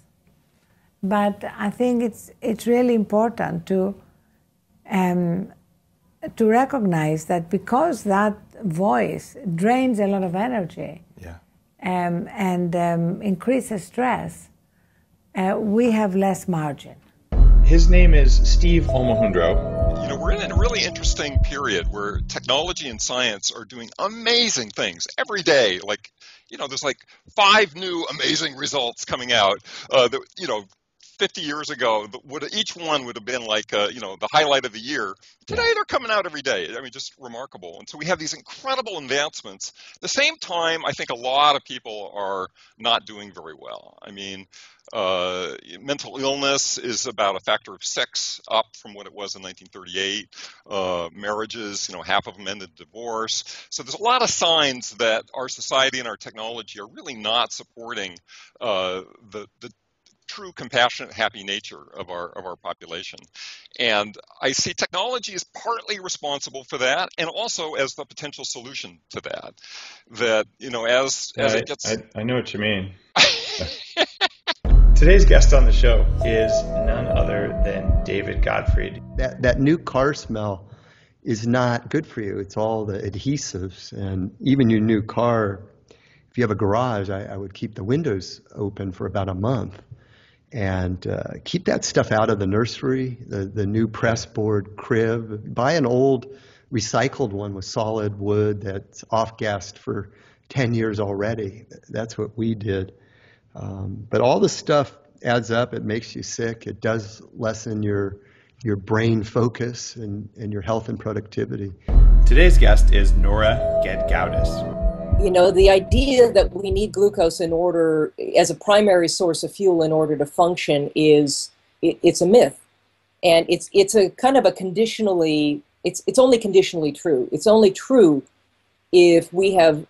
But I think it's really important to recognize that because that voice drains a lot of energy and increases stress, we have less margin. His name is Steve Omohundro. We're in a really interesting period where technology and science are doing amazing things every day. There's 5 new amazing results coming out that, 50 years ago, each one would have been the highlight of the year. Today, they're coming out every day. Just remarkable. And so we have these incredible advancements. At the same time, I think a lot of people are not doing very well. Mental illness is about a factor of 6 up from what it was in 1938. Marriages, half of them ended in divorce. So there's a lot of signs that our society and our technology are really not supporting the true compassionate, happy nature of our population. And I see technology as partly responsible for that, and also as the potential solution to that. That, as it gets... I know what you mean. Today's guest on the show is none other than David Gottfried. That new car smell is not good for you. It's all the adhesives. And even your new car, if you have a garage, I would keep the windows open for about a month. And keep that stuff out of the nursery, the new press board crib. Buy an old recycled one with solid wood that's off-gassed for 10 years already. That's what we did. But all the stuff adds up. It makes you sick. It does lessen your brain focus and your health and productivity. Today's guest is Nora Gedgaudas. The idea that we need glucose in order, as a primary source of fuel in order to function it's a myth. And it's a kind of a it's only conditionally true. It's only true if we have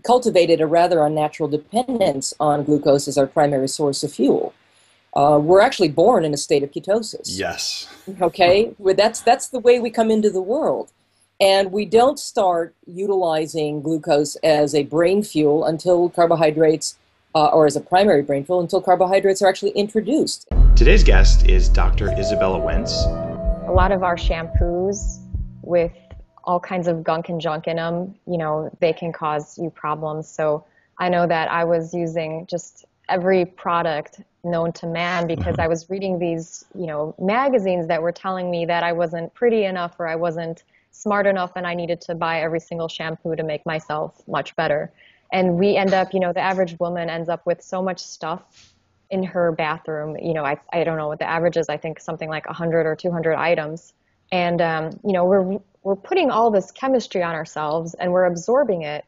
cultivated a rather unnatural dependence on glucose as our primary source of fuel. We're actually born in a state of ketosis. Yes. Okay? That's the way we come into the world. And we don't start utilizing glucose as a brain fuel until carbohydrates, or as a primary brain fuel, until carbohydrates are actually introduced. Today's guest is Dr. Isabella Wentz. A lot of our shampoos with all kinds of gunk and junk in them, they can cause you problems. So I know that I was using just every product known to man because I was reading these, magazines that were telling me that I wasn't pretty enough or I wasn't smart enough and I needed to buy every single shampoo to make myself much better. And we end up, the average woman ends up with so much stuff in her bathroom. I don't know what the average is. I think something like 100 or 200 items. And, we're putting all this chemistry on ourselves and we're absorbing it.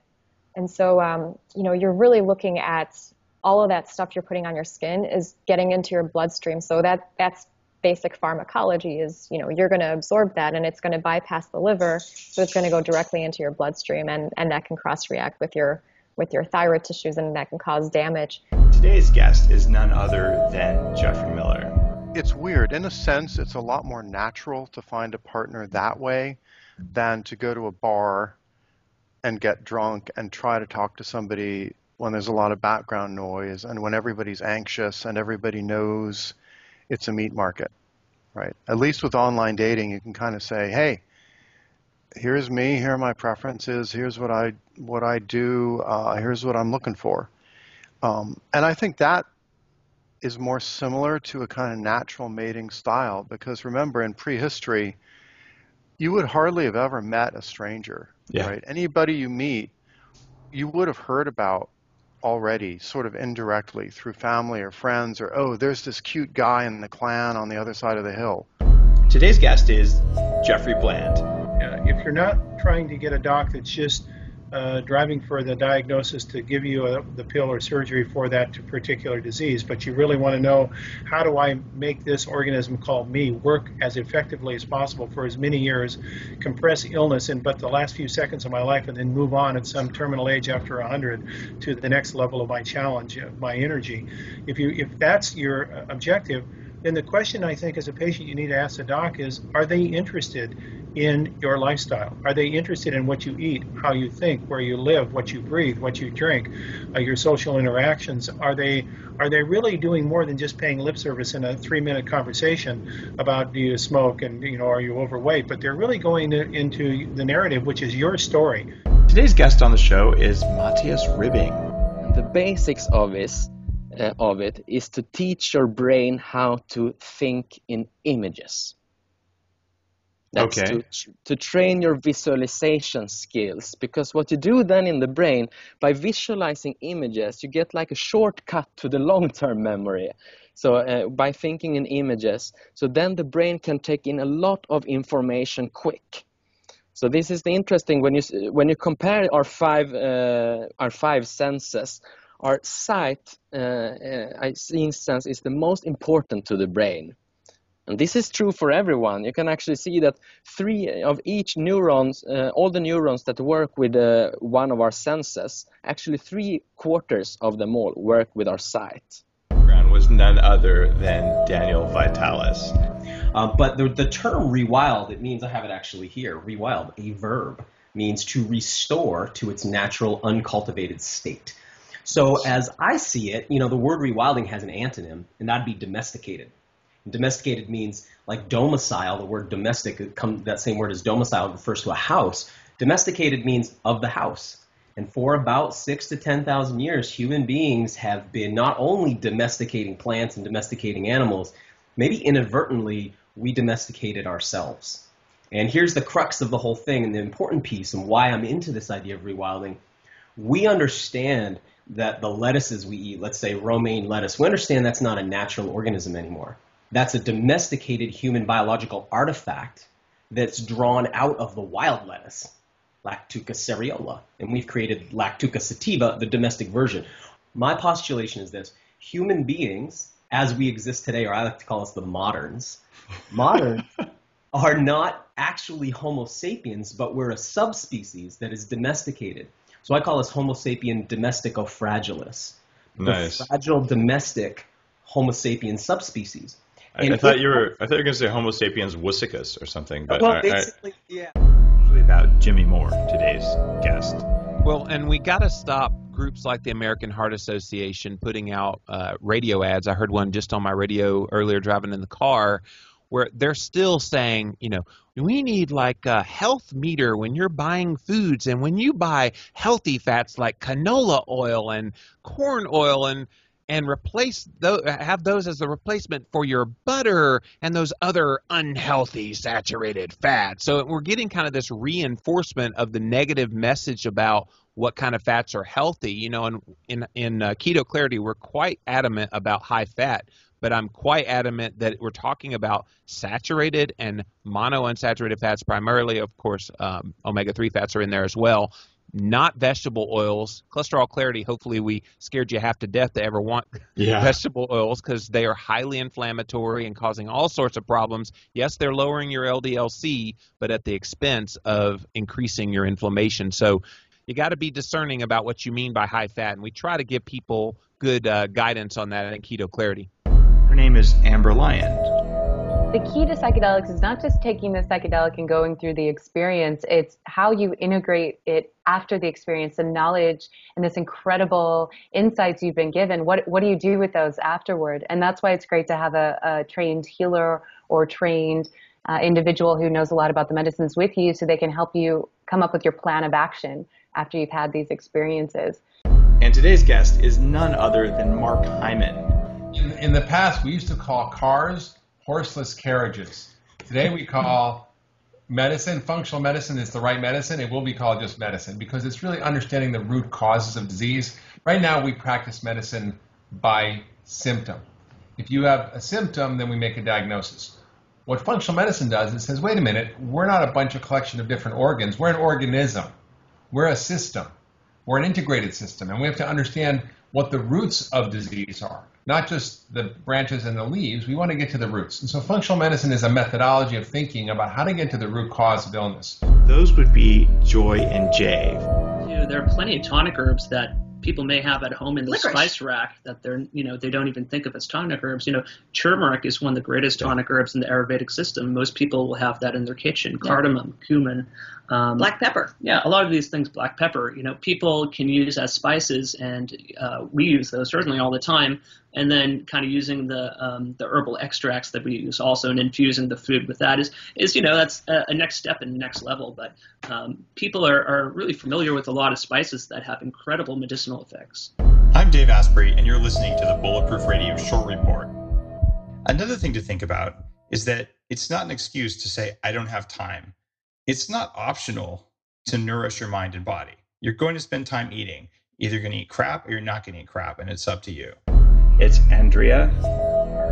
And so, you're really looking at all of that stuff you're putting on your skin is getting into your bloodstream. So that's basic pharmacology is, you're going to absorb that and it's going to bypass the liver. So it's going to go directly into your bloodstream and that can cross-react with your thyroid tissues and that can cause damage. Today's guest is none other than Jeffrey Miller. It's weird. In a sense, it's a lot more natural to find a partner that way than to go to a bar and get drunk and try to talk to somebody when there's a lot of background noise and when everybody's anxious and everybody knows it's a meat market, right? At least with online dating, you can kind of say, hey, here's me, here are my preferences, here's what I do, here's what I'm looking for. And I think that is more similar to a kind of natural mating style because remember, in prehistory, you would hardly have ever met a stranger, right? Anybody you meet, you would have heard about already sort of indirectly through family or friends or, oh, there's this cute guy in the clan on the other side of the hill. Today's guest is Jeffrey Bland. If you're not trying to get a doc that's just driving for the diagnosis to give you the pill or surgery for that particular disease, but you really want to know, how do I make this organism called me work as effectively as possible for as many years, compress illness in but the last few seconds of my life, and then move on at some terminal age after 100 to the next level of my challenge, my energy. If that's your objective, then the question I think as a patient you need to ask the doc is, are they interested in your lifestyle? Are they interested in what you eat, how you think, where you live, what you breathe, what you drink, your social interactions? Are they really doing more than just paying lip service in a 3-minute conversation about do you smoke and are you overweight? But they're really going into the narrative, which is your story. Today's guest on the show is Matthias Ribbing. The basics of it is to teach your brain how to think in images. That's to train your visualization skills, because what you do then in the brain, by visualizing images, you get like a shortcut to the long-term memory. So by thinking in images, so then the brain can take in a lot of information quick. So this is the interesting, when you compare our five senses, our sight, seeing sense is the most important to the brain. And this is true for everyone. You can actually see that 3 of each neurons, all the neurons that work with one of our senses, actually 3/4 of them all work with our sight. Was none other than Daniel Vitalis. But the term rewild, it means, I have it actually here, rewild, a verb, means to restore to its natural uncultivated state. So as I see it, the word rewilding has an antonym, and that'd be domesticated. Domesticated means like domicile, the word domestic, that same word as domicile refers to a house. Domesticated means of the house. And for about 6,000 to 10,000 years, human beings have been not only domesticating plants and domesticating animals, maybe inadvertently we domesticated ourselves. And here's the crux of the whole thing and the important piece and why I'm into this idea of rewilding. We understand that the lettuces we eat, let's say romaine lettuce, we understand that's not a natural organism anymore. That's a domesticated human biological artifact that's drawn out of the wild lettuce, Lactuca cereola, and we've created Lactuca sativa, the domestic version. My postulation is this: human beings, as we exist today, or I like to call us the moderns, are not actually Homo sapiens, but we're a subspecies that is domesticated. So I call us Homo sapien domestico fragilis, nice. The fragile domestic Homo sapien subspecies. I thought you were going to say Homo sapiens wussicus or something. But well, basically, yeah. About Jimmy Moore, today's guest. Well, and we got to stop groups like the American Heart Association putting out radio ads. I heard one just on my radio earlier driving in the car where they're still saying, we need like a health meter when you're buying foods, and when you buy healthy fats like canola oil and corn oil, and and have those as the replacement for your butter and those other unhealthy saturated fats. So we're getting kind of this reinforcement of the negative message about what kind of fats are healthy. You know, and in Keto Clarity, we're quite adamant about high fat, but I'm quite adamant that we're talking about saturated and monounsaturated fats, primarily, of course, omega-3 fats are in there as well. Not vegetable oils. Cholesterol Clarity, hopefully we scared you half to death to ever want vegetable oils, because they are highly inflammatory and causing all sorts of problems. Yes, they're lowering your LDL-C, but at the expense of increasing your inflammation. So you got to be discerning about what you mean by high fat, and we try to give people good guidance on that in Keto Clarity. Her name is Amber Lyon. The key to psychedelics is not just taking the psychedelic and going through the experience, it's how you integrate it after the experience, the knowledge and this incredible insights you've been given. What do you do with those afterward? And that's why it's great to have a trained healer or trained individual who knows a lot about the medicines with you, so they can help you come up with your plan of action after you've had these experiences. And today's guest is none other than Mark Hyman. In the past, we used to call cars horseless carriages. Today we call medicine, functional medicine is the right medicine. It will be called just medicine, because it's really understanding the root causes of disease. Right now we practice medicine by symptom. If you have a symptom, then we make a diagnosis. What functional medicine does is it says, wait a minute, we're not a bunch of collection of different organs. We're an organism. We're a system. We're an integrated system, and we have to understand what the roots of disease are, not just the branches and the leaves. We want to get to the roots. And so functional medicine is a methodology of thinking about how to get to the root cause of illness. Those would be Joy and Jay. There are plenty of tonic herbs that people may have at home in the spice rack that they don't even think of as tonic herbs. Turmeric is one of the greatest tonic herbs in the Ayurvedic system. Most people will have that in their kitchen. Cardamom, cumin. Black pepper. Yeah, a lot of these things, black pepper, people can use as spices, and we use those certainly all the time. And then kind of using the herbal extracts that we use also, and infusing the food with that is that's a next step and next level. But people are really familiar with a lot of spices that have incredible medicinal effects. I'm Dave Asprey, and you're listening to the Bulletproof Radio Short Report. Another thing to think about is that it's not an excuse to say, I don't have time. It's not optional to nourish your mind and body. You're going to spend time eating. Either you're going to eat crap or you're not going to eat crap, and it's up to you. It's Andrea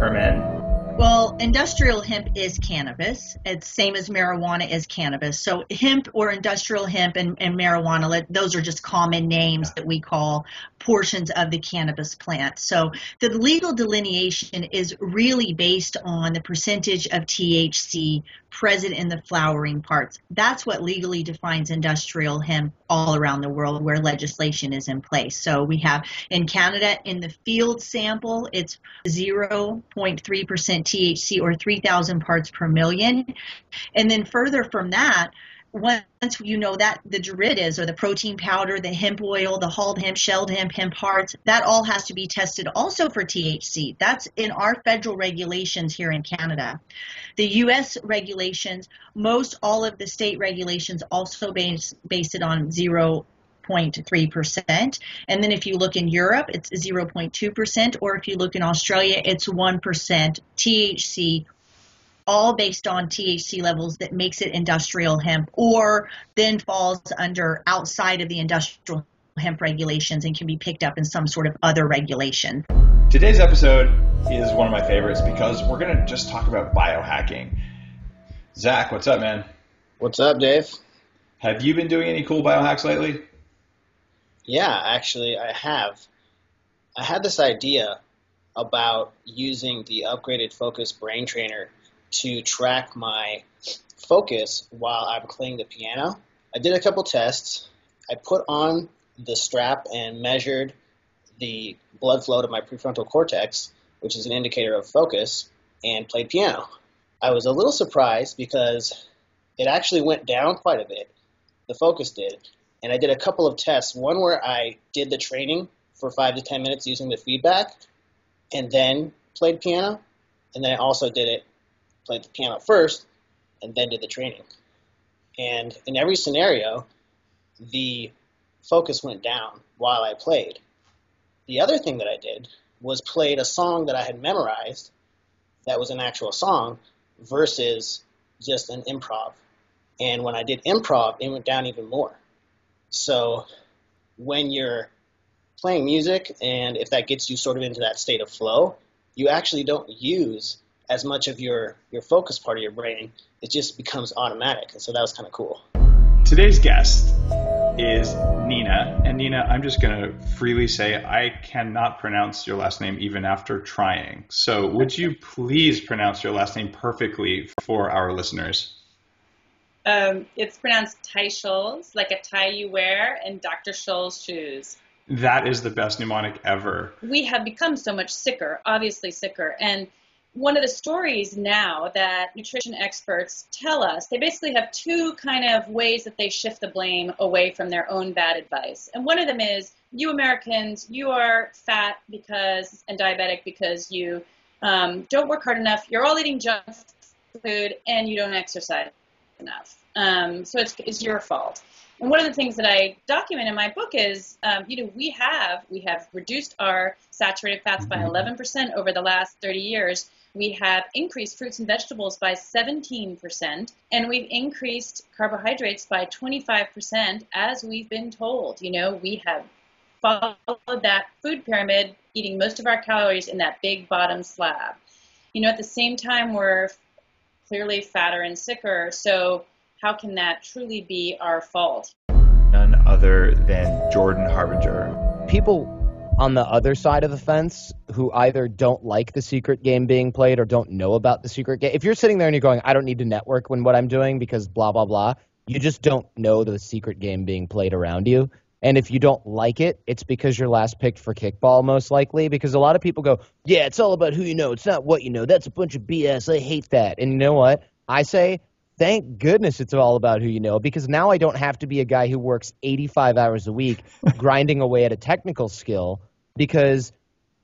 Herman. Well, industrial hemp is cannabis. It's same as marijuana is cannabis. So hemp or industrial hemp and marijuana, those are just common names that we call portions of the cannabis plant. So the legal delineation is really based on the percentage of THC present in the flowering parts. That's what legally defines industrial hemp all around the world where legislation is in place. So we have in Canada, in the field sample, it's 0.3% THC or 3,000 parts per million. And then further from that, once you know that the derivatives or the protein powder, the hemp oil, the hulled hemp, shelled hemp, hemp hearts, that all has to be tested also for THC. That's in our federal regulations here in Canada. The U.S. regulations, most all of the state regulations also base it on 0.3%. And then if you look in Europe, it's 0.2%, or if you look in Australia, it's 1% THC, all based on THC levels that makes it industrial hemp, or then falls under outside of the industrial hemp regulations and can be picked up in some sort of other regulation. Today's episode is one of my favorites because we're going to just talk about biohacking. Zach, what's up, man? What's up, Dave? Have you been doing any cool biohacks lately? Yeah, actually, I have. I had this idea about using the upgraded Focus Brain Trainer to track my focus while I'm playing the piano. I did a couple tests. I put on the strap and measured the blood flow to my prefrontal cortex, which is an indicator of focus, and played piano. I was a little surprised because it actually went down quite a bit. The focus did. And I did a couple of tests, one where I did the training for 5 to 10 minutes using the feedback and then played piano. And then I also played the piano first and then did the training. And in every scenario, the focus went down while I played. The other thing that I did was played a song that I had memorized that was an actual song versus just an improv. And when I did improv, it went down even more. So when you're playing music, and if that gets you sort of into that state of flow, you actually don't use as much of your focus part of your brain. It just becomes automatic. And so that was kind of cool. Today's guest is Nina. And Nina, I'm just going to freely say I cannot pronounce your last name even after trying. So would you please pronounce your last name perfectly for our listeners? It's pronounced Teicholz, like a tie you wear, and Dr. Scholl's shoes. That is the best mnemonic ever. We have become so much sicker, obviously sicker. And one of the stories now that nutrition experts tell us, they basically have two kind of ways that they shift the blame away from their own bad advice. And one of them is, you Americans, you are fat because and diabetic because you don't work hard enough, you're all eating junk food, and you don't exercise enough. So it's your fault. And one of the things that I document in my book is, we have reduced our saturated fats by 11% over the last 30 years. We have increased fruits and vegetables by 17%, and we've increased carbohydrates by 25%, as we've been told. We have followed that food pyramid, eating most of our calories in that big bottom slab. At the same time, we're clearly fatter and sicker, so how can that truly be our fault? None other than Jordan Harbinger. People on the other side of the fence who either don't like the secret game being played or don't know about the secret game. If you're sitting there and you're going, I don't need to network when what I'm doing because blah, blah, blah, you just don't know the secret game being played around you. And if you don't like it, it's because you're last picked for kickball, most likely, because a lot of people go, yeah, it's all about who you know. It's not what you know. That's a bunch of BS. I hate that. And you know what? I say, thank goodness it's all about who you know, because now I don't have to be a guy who works 85 hours a week grinding away at a technical skill, because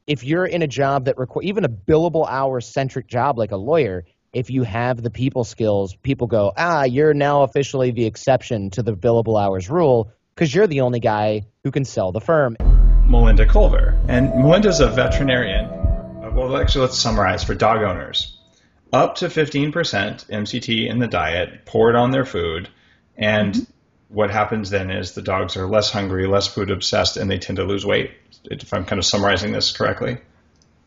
if you're in a job that requires even a billable hour-centric job like a lawyer, if you have the people skills, people go, you're now officially the exception to the billable hours rule because you're the only guy who can sell the firm. Melinda Culver. And Melinda's a veterinarian. Well, actually, let's summarize for dog owners. Up to 15% MCT in the diet, pour it on their food, and what happens then is the dogs are less hungry, less food obsessed, and they tend to lose weight, if I'm kind of summarizing this correctly.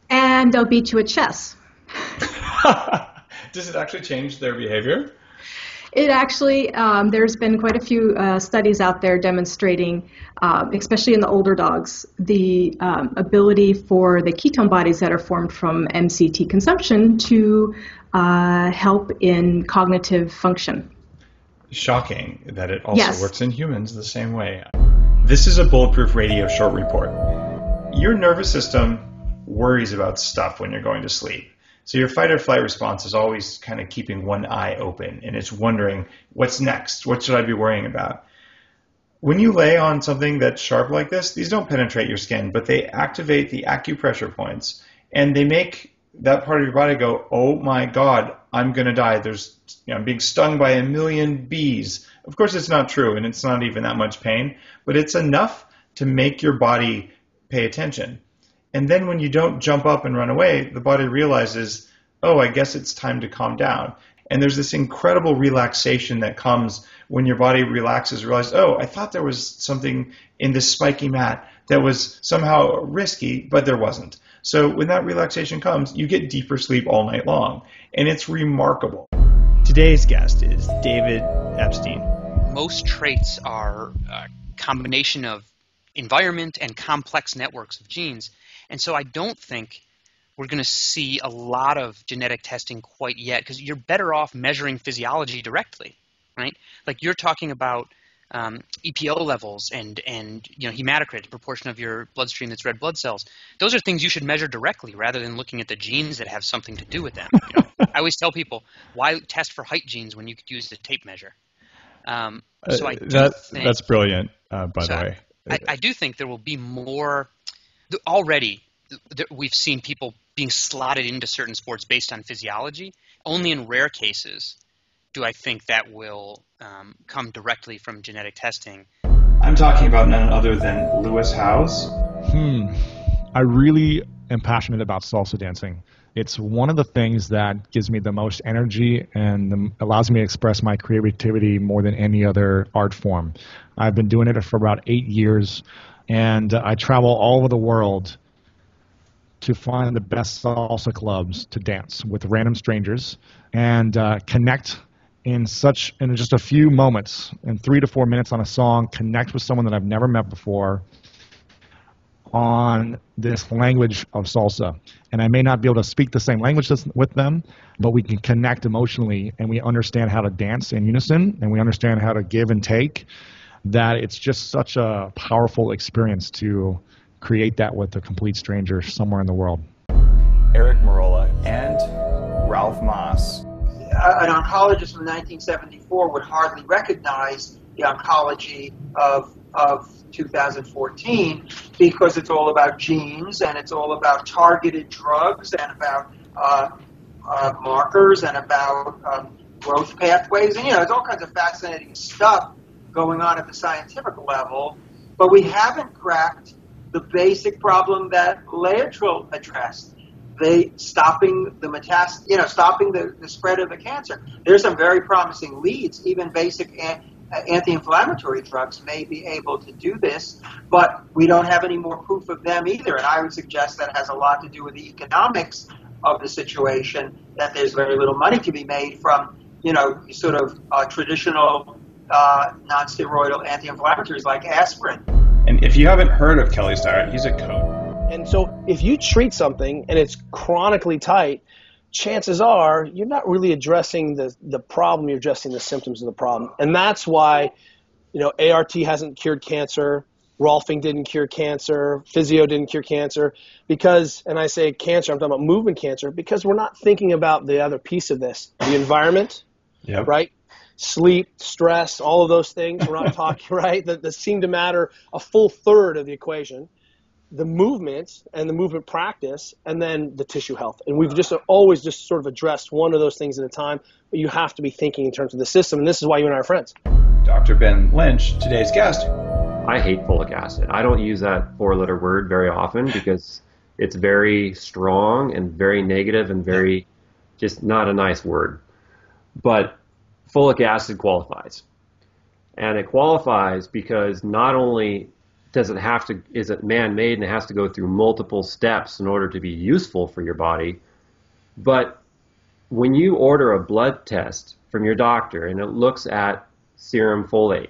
And they'll beat you at chess. Does it actually change their behavior? It actually, there's been quite a few studies out there demonstrating, especially in the older dogs, the ability for the ketone bodies that are formed from MCT consumption to help in cognitive function. Shocking that it also works in humans the same way. This is a Bulletproof Radio short report. Your nervous system worries about stuff when you're going to sleep. So your fight or flight response is always kind of keeping one eye open, and it's wondering, what's next? What should I be worrying about? When you lay on something that's sharp like this, these don't penetrate your skin, but they activate the acupressure points, and they make that part of your body go, oh my God, I'm going to die. I'm being stung by 1 million bees. Of course, it's not true, and it's not even that much pain, but it's enough to make your body pay attention. And then when you don't jump up and run away, the body realizes, oh, I guess it's time to calm down. And there's this incredible relaxation that comes when your body relaxes, realizes, oh, I thought there was something in this spiky mat that was somehow risky, but there wasn't. So when that relaxation comes, you get deeper sleep all night long. And it's remarkable. Today's guest is David Epstein. Most traits are a combination of environment and complex networks of genes. And so I don't think we're going to see a lot of genetic testing quite yet, because you're better off measuring physiology directly, right? Like you're talking about EPO levels and hematocrit, the proportion of your bloodstream that's red blood cells. Those are things you should measure directly rather than looking at the genes that have something to do with them. I always tell people, why test for height genes when you could use the tape measure? So I do think, that's brilliant, by the way. I do think there will be more. Already, we've seen people being slotted into certain sports based on physiology. Only in rare cases do I think that will come directly from genetic testing. I'm talking about none other than Lewis Howes. I really am passionate about salsa dancing. It's one of the things that gives me the most energy and allows me to express my creativity more than any other art form. I've been doing it for about 8 years, and I travel all over the world to find the best salsa clubs to dance with random strangers and connect in just a few moments, in 3 to 4 minutes on a song, connect with someone that I've never met before on this language of salsa. And I may not be able to speak the same language with them, but we can connect emotionally, and we understand how to dance in unison, and we understand how to give and take, that it's just such a powerful experience to create that with a complete stranger somewhere in the world. Eric Merola and Ralph Moss. An oncologist from 1974 would hardly recognize the oncology of 2014 because it's all about genes and it's all about targeted drugs and about markers and about growth pathways. And, there's all kinds of fascinating stuff going on at the scientific level, but we haven't cracked the basic problem that Laetrile addressed. Stopping the stopping the spread of the cancer. There's some very promising leads. Even basic anti-inflammatory drugs may be able to do this, but we don't have any more proof of them either. And I would suggest that has a lot to do with the economics of the situation, that there's very little money to be made from, sort of traditional non-steroidal anti-inflammatories like aspirin. And if you haven't heard of Kelly's diet, he's a coach. And so if you treat something and it's chronically tight, chances are you're not really addressing the problem, you're addressing the symptoms of the problem. And that's why, ART hasn't cured cancer, Rolfing didn't cure cancer, physio didn't cure cancer, because, and I say cancer, I'm talking about movement cancer, because we're not thinking about the other piece of this, the environment, right? Sleep, stress, all of those things, we're not talking, right, that seem to matter a full third of the equation. The movement and the movement practice, and then the tissue health. And we've just always just sort of addressed one of those things at a time, but you have to be thinking in terms of the system, and this is why you and I are friends. Dr. Ben Lynch, today's guest. I hate folic acid. I don't use that 4-letter word very often because it's very strong and very negative and very just not a nice word. But folic acid qualifies. And it qualifies because not only is it man-made and it has to go through multiple steps in order to be useful for your body, but when you order a blood test from your doctor and it looks at serum folate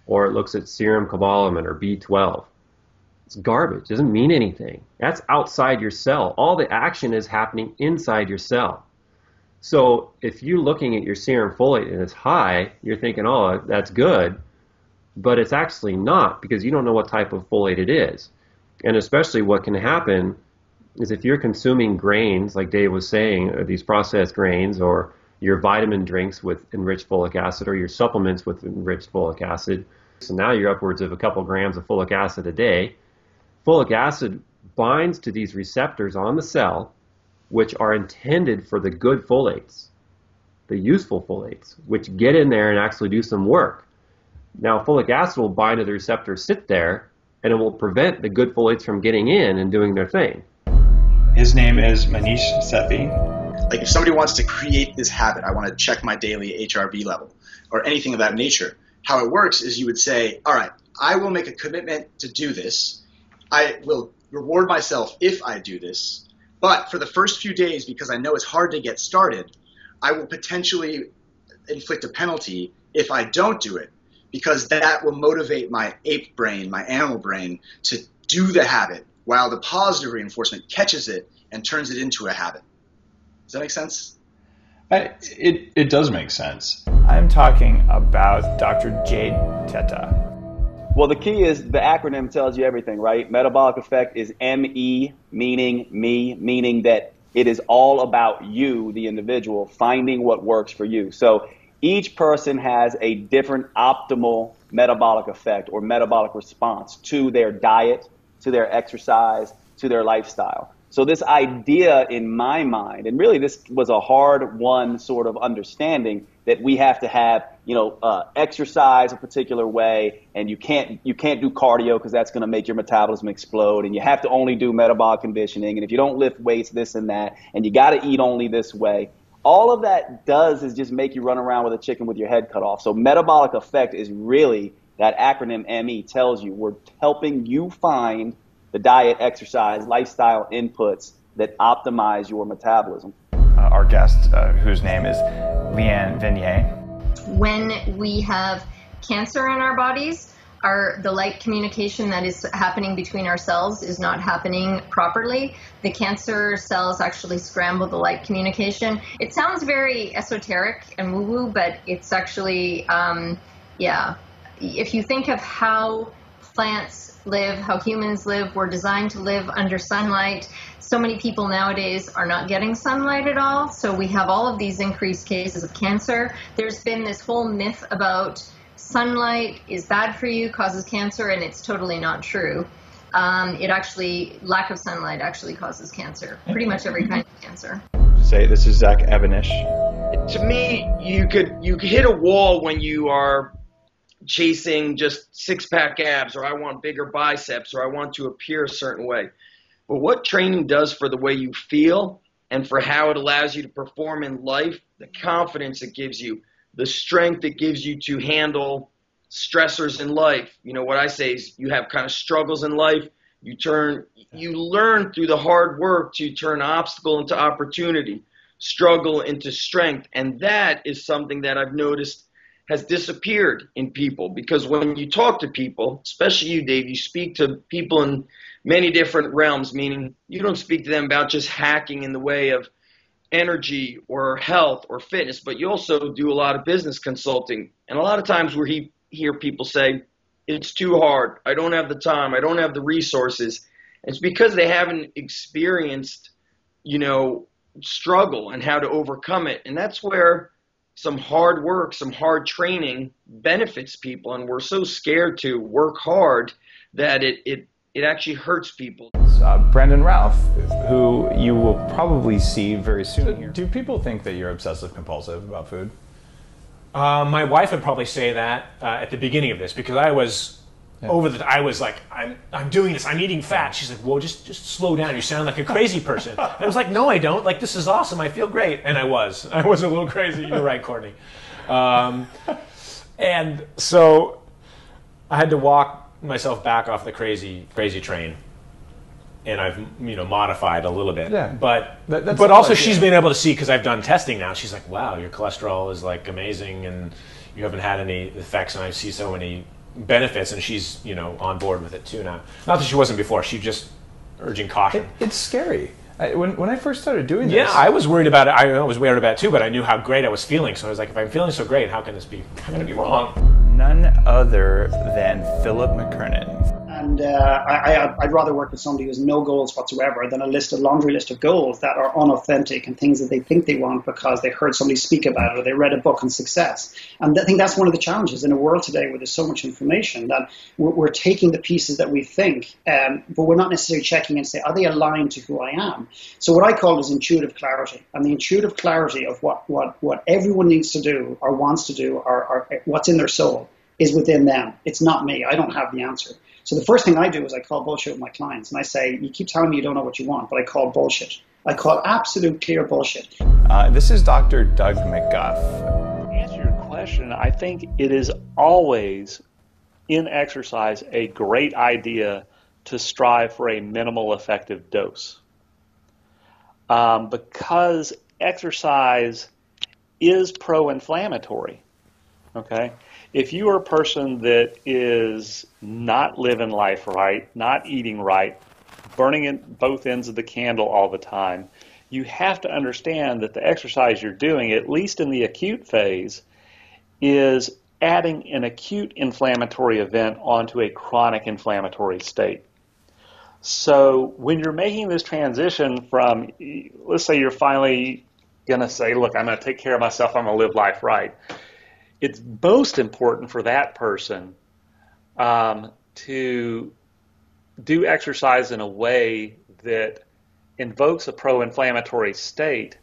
or it looks at serum cobalamin or B12, it's garbage. It doesn't mean anything. That's outside your cell. All the action is happening inside your cell. So if you're looking at your serum folate and it's high, you're thinking, oh, that's good. But it's actually not, because you don't know what type of folate it is. And especially what can happen is if you're consuming grains, like Dave was saying, or these processed grains, or your vitamin drinks with enriched folic acid, or your supplements with enriched folic acid, so now you're upwards of a couple grams of folic acid a day. Folic acid binds to these receptors on the cell, which are intended for the good folates, the useful folates, which get in there and actually do some work. Now, folic acid will bind to the receptor, sit there, and it will prevent the good folates from getting in and doing their thing. His name is Manish Sethi. Like if somebody wants to create this habit, I want to check my daily HRV level or anything of that nature. How it works is you would say, all right, I will make a commitment to do this. I will reward myself if I do this. But for the first few days, because I know it's hard to get started, I will potentially inflict a penalty if I don't do it, because that will motivate my ape brain, my animal brain, to do the habit while the positive reinforcement catches it and turns it into a habit. Does that make sense? It does make sense. I'm talking about Dr. Jade Teta. Well, the key is the acronym tells you everything, right? Metabolic effect is ME, meaning me, meaning that it is all about you, the individual, finding what works for you. So each person has a different optimal metabolic effect or metabolic response to their diet, to their exercise, to their lifestyle. So this idea in my mind, and really this was a hard one sort of understanding, that we have to have, exercise a particular way, and you can't do cardio because that's going to make your metabolism explode, and you have to only do metabolic conditioning, and if you don't lift weights, this and that, and you got to eat only this way. All of that does is just make you run around with a chicken with your head cut off. So metabolic effect is really, that acronym ME tells you, we're helping you find the diet, exercise, lifestyle inputs that optimize your metabolism. Our guest, whose name is Leanne Venier. When we have cancer in our bodies, the light communication that is happening between our cells is not happening properly. The cancer cells actually scramble the light communication. It sounds very esoteric and woo-woo, but it's actually, if you think of how plants live, how humans live, we're designed to live under sunlight. So many people nowadays are not getting sunlight at all, so we have all of these increased cases of cancer. There's been this whole myth about sunlight is bad for you, causes cancer, and it's totally not true. Lack of sunlight actually causes cancer, pretty much every kind of cancer. Say, this is Zach Evanish. To me, you could hit a wall when you are chasing just six-pack abs, or I want bigger biceps, or I want to appear a certain way. But what training does for the way you feel and for how it allows you to perform in life, the confidence it gives you, the strength it gives you to handle stressors in life. What I say is, you have kind of struggles in life, you learn through the hard work to turn obstacle into opportunity, struggle into strength. And that is something that I've noticed has disappeared in people, because when you talk to people, especially you, Dave, you speak to people in many different realms, meaning you don't speak to them about just hacking in the way of energy or health or fitness, but you also do a lot of business consulting. And a lot of times we hear people say, it's too hard, I don't have the time, I don't have the resources. And it's because they haven't experienced, struggle and how to overcome it. And that's where some hard work, some hard training benefits people, and we're so scared to work hard that it actually hurts people. Brandon Ralph, who you will probably see very soon here. Do people think that you're obsessive compulsive about food? My wife would probably say that at the beginning of this, because I was I was like, I'm doing this, I'm eating fat. She's like, well, just slow down, you sound like a crazy person. I was like, no, I don't. Like, this is awesome, I feel great. And I was a little crazy. You're right, Courtney. And so I had to walk myself back off the crazy train. And I've modified a little bit. Yeah. But also she's been able to see, because I've done testing now. She's like, wow, your cholesterol is like amazing, and you haven't had any effects, and I see so many benefits, and she's on board with it too now. Not that she wasn't before. She's just urging caution. It's scary. When I first started doing this, yeah, I was worried about it. I was worried about it too, but I knew how great I was feeling. So I was like, if I'm feeling so great, how can this be? How can it be wrong? None other than Philip McKernan. And I'd rather work with somebody who has no goals whatsoever than a laundry list of goals that are unauthentic and things that they think they want because they heard somebody speak about it or they read a book on success. And I think that's one of the challenges in a world today where there's so much information that we're taking the pieces that we think, but we're not necessarily checking and say, are they aligned to who I am? So what I call is intuitive clarity. And the intuitive clarity of what everyone needs to do or wants to do or what's in their soul is within them. It's not me. I don't have the answer. So the first thing I do is I call bullshit with my clients. And I say, you keep telling me you don't know what you want, but I call bullshit. I call absolute clear bullshit. This is Dr. Doug McGuff. To answer your question, I think it is always in exercise a great idea to strive for a minimal effective dose. Because exercise is pro-inflammatory. Okay? If you are a person that is not living life right, not eating right, burning at both ends of the candle all the time, you have to understand that the exercise you're doing, at least in the acute phase, is adding an acute inflammatory event onto a chronic inflammatory state. So when you're making this transition from, let's say you're finally going to say, look, I'm going to take care of myself, I'm going to live life right. It's most important for that person to do exercise in a way that invokes a pro-inflammatory state,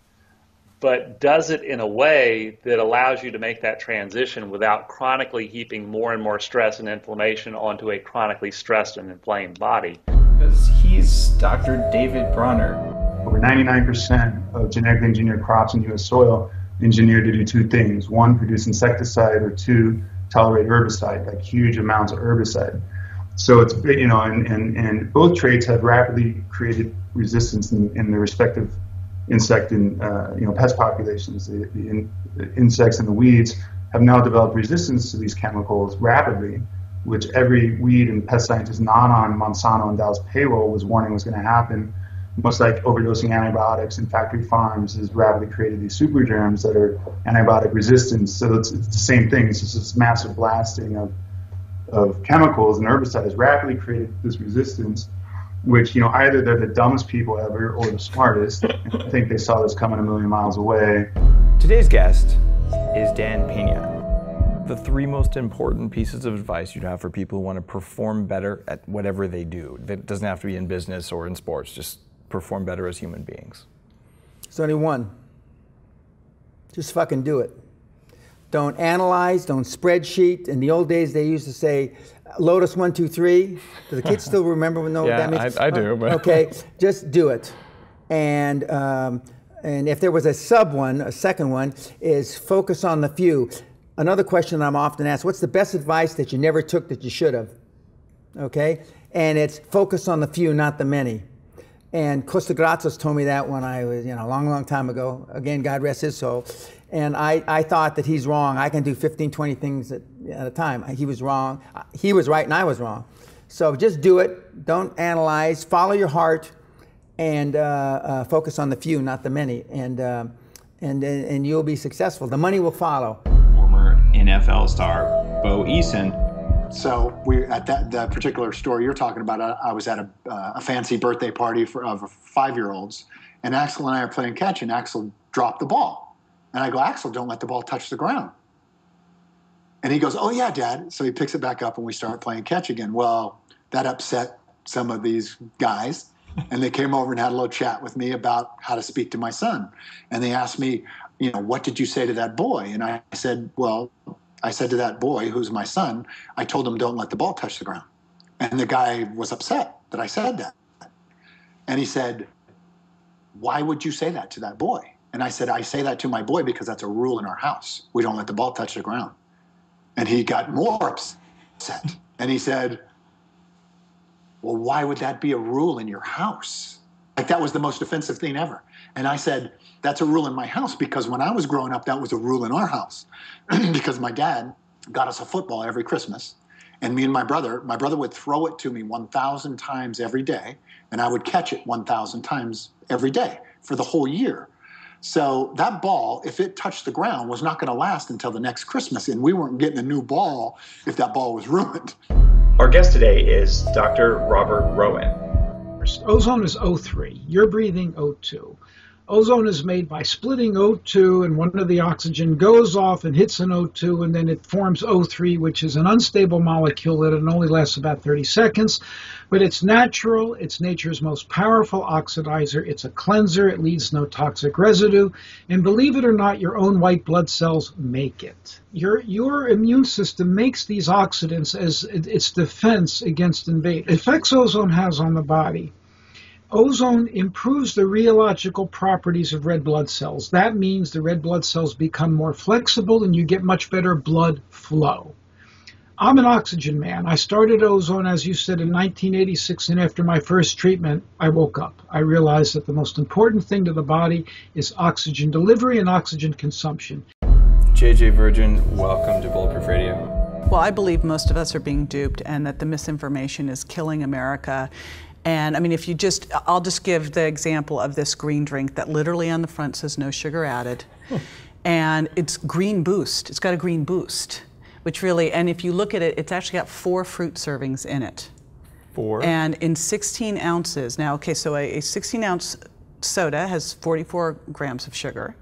but does it in a way that allows you to make that transition without chronically heaping more and more stress and inflammation onto a chronically stressed and inflamed body. Because he's Dr. David Bronner. Over 99% of genetically engineered crops in U.S. soil engineered to do two things. One, produce insecticide, or two, tolerate herbicide, like huge amounts of herbicide. So it's, and both traits have rapidly created resistance in the respective insect and pest populations. The insects and the weeds have now developed resistance to these chemicals rapidly, which every weed and pest scientist not on Monsanto and Dow's payroll was warning was going to happen. Much like overdosing antibiotics in factory farms has rapidly created these super germs that are antibiotic resistant. So it's the same thing. It's just this massive blasting of chemicals and herbicide has rapidly created this resistance, which, either they're the dumbest people ever or the smartest. And I think they saw this coming a million miles away. Today's guest is Dan Pena. The 3 most important pieces of advice you'd have for people who want to perform better at whatever they do. That doesn't have to be in business or in sports, just perform better as human beings. There's only one. Just fucking do it. Don't analyze, don't spreadsheet. In the old days, they used to say, Lotus 1, 2, 3. Do the kids still remember what that means? I do. But okay, just do it. And if there was a second one, is focus on the few. Another question I'm often asked, what's the best advice that you never took that you should have? Okay? And it's focus on the few, not the many. And Costa Grazos told me that when I was, a long, long time ago. Again, God rest his soul. And I thought that he's wrong. I can do 15, 20 things at a time. He was wrong. He was right and I was wrong. So just do it. Don't analyze. Follow your heart and focus on the few, not the many. And you'll be successful. The money will follow. Former NFL star Bo Eason. So we at that particular store you're talking about, I was at a fancy birthday party of 5-year-olds, and Axel and I are playing catch, and Axel dropped the ball. And I go, Axel, don't let the ball touch the ground. And he goes, oh, yeah, Dad. So he picks it back up and we start playing catch again. Well, that upset some of these guys. And they came over and had a little chat with me about how to speak to my son. And they asked me, what did you say to that boy? And I said, I said to that boy, who's my son, I told him don't let the ball touch the ground. And the guy was upset that I said that. And he said, why would you say that to that boy? And I said, I say that to my boy because that's a rule in our house. We don't let the ball touch the ground. And he got more upset. And he said, well, why would that be a rule in your house? Like, that was the most offensive thing ever. And I said, that's a rule in my house because when I was growing up, that was a rule in our house. Because my dad got us a football every Christmas. And me and my brother would throw it to me 1,000 times every day. And I would catch it 1,000 times every day for the whole year. So that ball, if it touched the ground, was not going to last until the next Christmas. And we weren't getting a new ball if that ball was ruined. Our guest today is Dr. Robert Rowan. Ozone is O3. You're breathing O2. Ozone is made by splitting O2, and one of the oxygen goes off and hits an O2, and then it forms O3, which is an unstable molecule that it only lasts about 30 seconds. But it's natural. It's nature's most powerful oxidizer. It's a cleanser. It leaves no toxic residue. And believe it or not, your own white blood cells make it. Your immune system makes these oxidants as its defense against invaders. Effects ozone has on the body. Ozone improves the rheological properties of red blood cells. That means the red blood cells become more flexible and you get much better blood flow. I'm an oxygen man. I started ozone, as you said, in 1986, and after my first treatment, I woke up. I realized that the most important thing to the body is oxygen delivery and oxygen consumption. JJ Virgin, welcome to Bulletproof Radio. Well, I believe most of us are being duped and that the misinformation is killing America. And I mean, I'll just give the example of this green drink that literally on the front says no sugar added. And it's Green Boost. It's got a green boost, which really, and if you look at it, it's actually got 4 fruit servings in it. 4? And in 16 ounces. Now, okay, so a 16-ounce soda has 44 grams of sugar.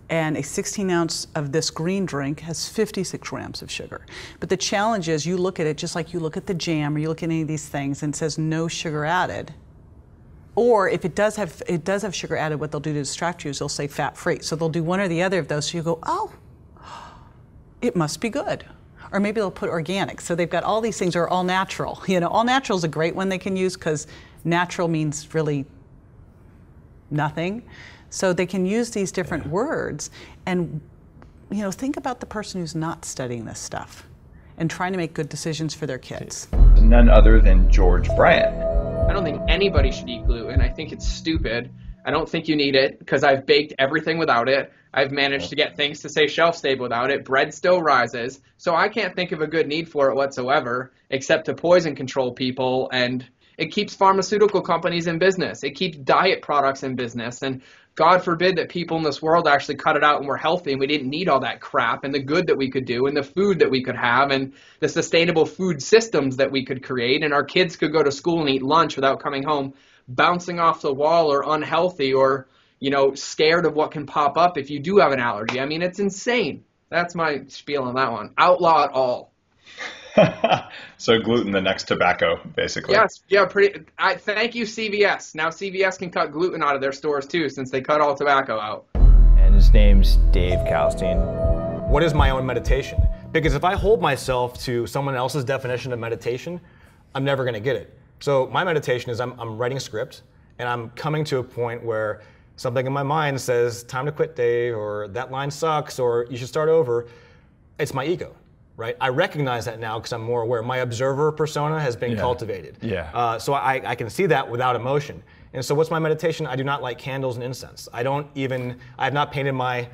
And a 16-ounce of this green drink has 56 grams of sugar. But the challenge is you look at it just like you look at the jam or you look at any of these things and it says no sugar added. Or if it does have sugar added, what they'll do to distract you is they'll say fat-free. So they'll do one or the other of those, so you go, oh, it must be good. Or maybe they'll put organic. So they've got all these things are all natural. You know, all natural is a great one they can use because natural means really nothing. So they can use these different words and, you know, think about the person who's not studying this stuff and trying to make good decisions for their kids. None other than George Bryant. I don't think anybody should eat gluten. I think it's stupid. I don't think you need it because I've baked everything without it. I've managed to get things to say shelf stable without it. Bread still rises. So I can't think of a good need for it whatsoever except to poison control people, and it keeps pharmaceutical companies in business. It keeps diet products in business, and God forbid that people in this world actually cut it out and were healthy and we didn't need all that crap and the good that we could do and the food that we could have and the sustainable food systems that we could create, and our kids could go to school and eat lunch without coming home bouncing off the wall or unhealthy or, you know, scared of what can pop up if you do have an allergy. I mean, it's insane. That's my spiel on that one. Outlaw it all. So gluten, the next tobacco, basically. Yes, yeah, thank you, CVS. Now CVS can cut gluten out of their stores too, since they cut all tobacco out. And his name's Dave Kalstein. What is my own meditation? Because if I hold myself to someone else's definition of meditation, I'm never going to get it. So my meditation is I'm writing a script, and I'm coming to a point where something in my mind says, time to quit, Dave, or that line sucks, or you should start over. It's my ego. Right, I recognize that now because I'm more aware. My observer persona has been cultivated. Yeah. So I can see that without emotion. And so what's my meditation? I do not light candles and incense. I have not painted my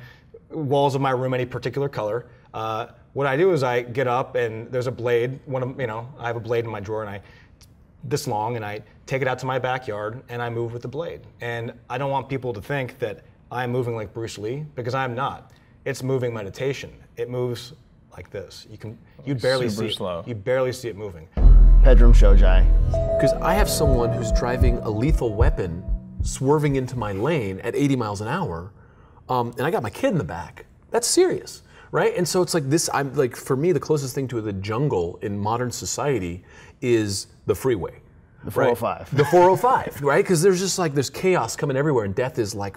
walls of my room any particular color. What I do is I get up and there's a blade. I have a blade in my drawer and this long, and I take it out to my backyard and I move with the blade. And I don't want people to think that I'm moving like Bruce Lee, because I'm not. It's moving meditation. It moves like this. You barely see it. You barely see it moving. PEDRAM SHOJAI. Because I have someone who's driving a lethal weapon, swerving into my lane at 80 miles an hour, and I got my kid in the back. That's serious, right? And so it's like this. I'm like, for me, the closest thing to the jungle in modern society is the freeway. The 405. Right? The 405, right? Because there's chaos coming everywhere, and death is like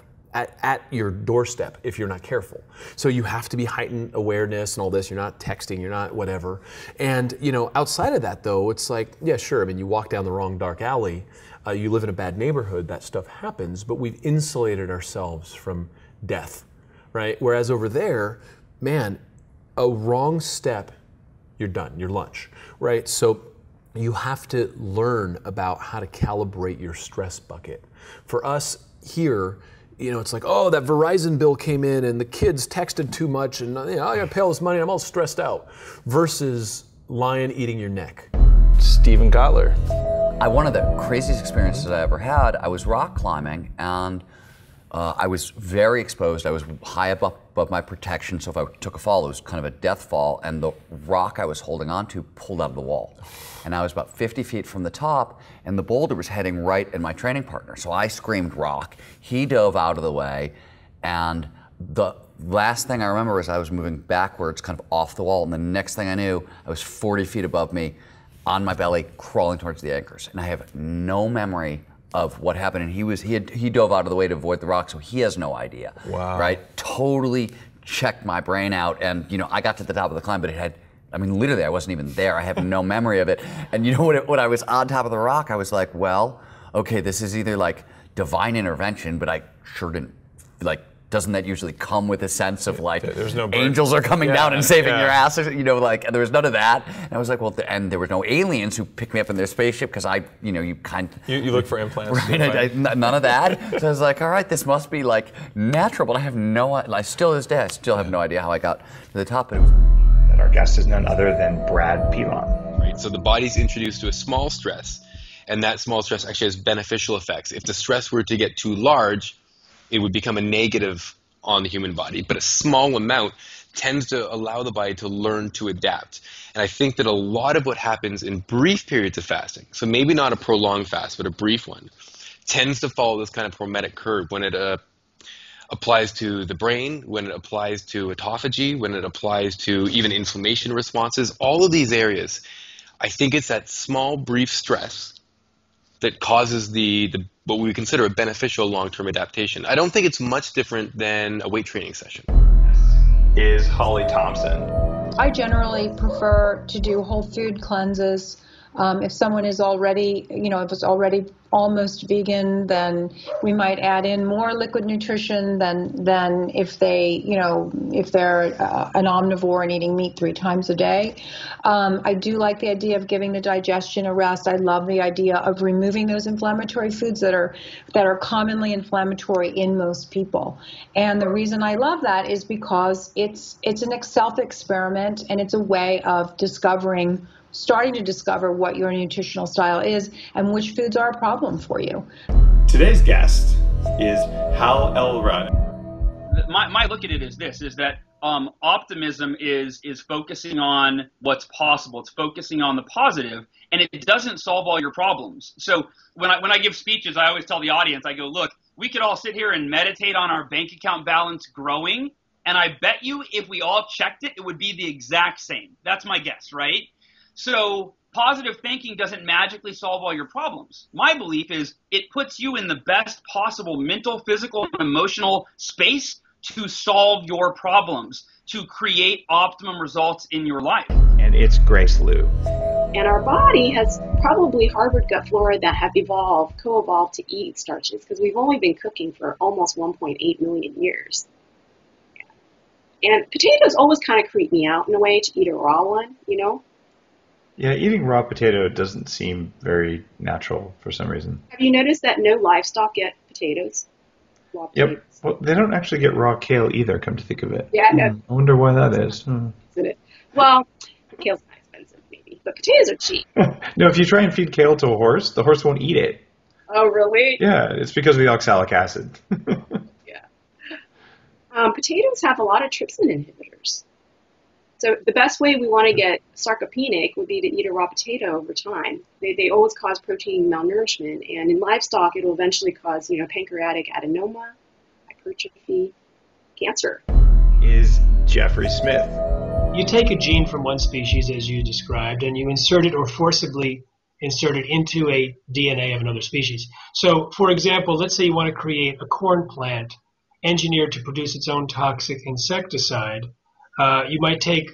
at your doorstep if you're not careful. So you have to be heightened awareness and all this. You're not texting, you're not whatever. And outside of that though, it's like, yeah, sure. I mean, you walk down the wrong dark alley, you live in a bad neighborhood, that stuff happens, but we've insulated ourselves from death, right? Whereas over there, man, a wrong step, you're done, you're lunch, right? So you have to learn about how to calibrate your stress bucket. For us here, it's like, oh, that Verizon bill came in and the kids texted too much and I gotta pay all this money and I'm all stressed out. Versus lion eating your neck. Stephen KOTLER. One of the craziest experiences I ever had, I was rock climbing and I was very exposed. I was high above my protection, so if I took a fall, it was kind of a death fall, and the rock I was holding onto pulled out of the wall. And I was about 50 feet from the top, and the boulder was heading right at my training partner. So I screamed rock. He dove out of the way, and the last thing I remember was I was moving backwards, kind of off the wall, and the next thing I knew, I was 40 feet above me, on my belly, crawling towards the anchors. And I have no memory of what happened, and he dove out of the way to avoid the rock, so he has no idea. Wow. Right? Totally checked my brain out, and I got to the top of the climb, but it had, literally I wasn't even there. I have no memory of it. And when I was on top of the rock, I was like, well, okay, this is either like divine intervention, but I sure didn't, doesn't that usually come with a sense of like angels are coming down and saving your ass? And there was none of that. And I was like, well, and there were no aliens who picked me up in their spaceship because you look for implants. Right, none of that. So I was like, all right, this must be like natural, but I have I still to this day, I still have no idea how I got to the top. But it was. That our guest is none other than Brad Pilon. Right, so the body's introduced to a small stress, and that small stress actually has beneficial effects. If the stress were to get too large, it would become a negative on the human body, but a small amount tends to allow the body to learn to adapt. And I think that a lot of what happens in brief periods of fasting, so maybe not a prolonged fast, but a brief one, tends to follow this kind of hormetic curve when it applies to the brain, when it applies to autophagy, when it applies to even inflammation responses, all of these areas. I think it's that small, brief stress that causes the what we consider a beneficial long-term adaptation. I don't think it's much different than a weight training session. Is Holly Thompson. I generally prefer to do whole food cleanses. If someone is already, if it's already almost vegan, then we might add in more liquid nutrition than if they, if they're an omnivore and eating meat 3 times a day. I do like the idea of giving the digestion a rest. I love the idea of removing those inflammatory foods that are commonly inflammatory in most people. And the reason I love that is because it's an self-experiment, and it's a way of starting to discover what your nutritional style is and which foods are a problem for you. Today's guest is Hal Elrod. My look at it is this, is that optimism is focusing on what's possible. It's focusing on the positive, and it doesn't solve all your problems. So when I give speeches, I always tell the audience, I go, look, we could all sit here and meditate on our bank account balance growing, and I bet you if we all checked it, it would be the exact same. That's my guess, right? So positive thinking doesn't magically solve all your problems. My belief is it puts you in the best possible mental, physical, and emotional space to solve your problems, to create optimum results in your life. And it's Grace Liu. And our body has probably harbored gut flora that have co-evolved to eat starches, because we've only been cooking for almost 1.8 million years. And potatoes always kind of creep me out in a way to eat a raw one, Yeah, eating raw potato doesn't seem very natural for some reason. Have you noticed that no livestock get potatoes? Raw potatoes? Yep. Well, they don't actually get raw kale either, come to think of it. Yeah, no. I wonder why that is. Isn't it? Well, kale's not expensive, maybe, but potatoes are cheap. No, if you try and feed kale to a horse, the horse won't eat it. Oh, really? Yeah, it's because of the oxalic acid. Potatoes have a lot of trypsin inhibitors. So the best way we want to get sarcopenic would be to eat a raw potato over time. They always cause protein malnourishment, and in livestock it will eventually cause, pancreatic adenoma, hypertrophy, cancer. Is Jeffrey Smith. You take a gene from one species, as you described, and you insert it or forcibly insert it into a DNA of another species. So, for example, let's say you want to create a corn plant engineered to produce its own toxic insecticide. You might take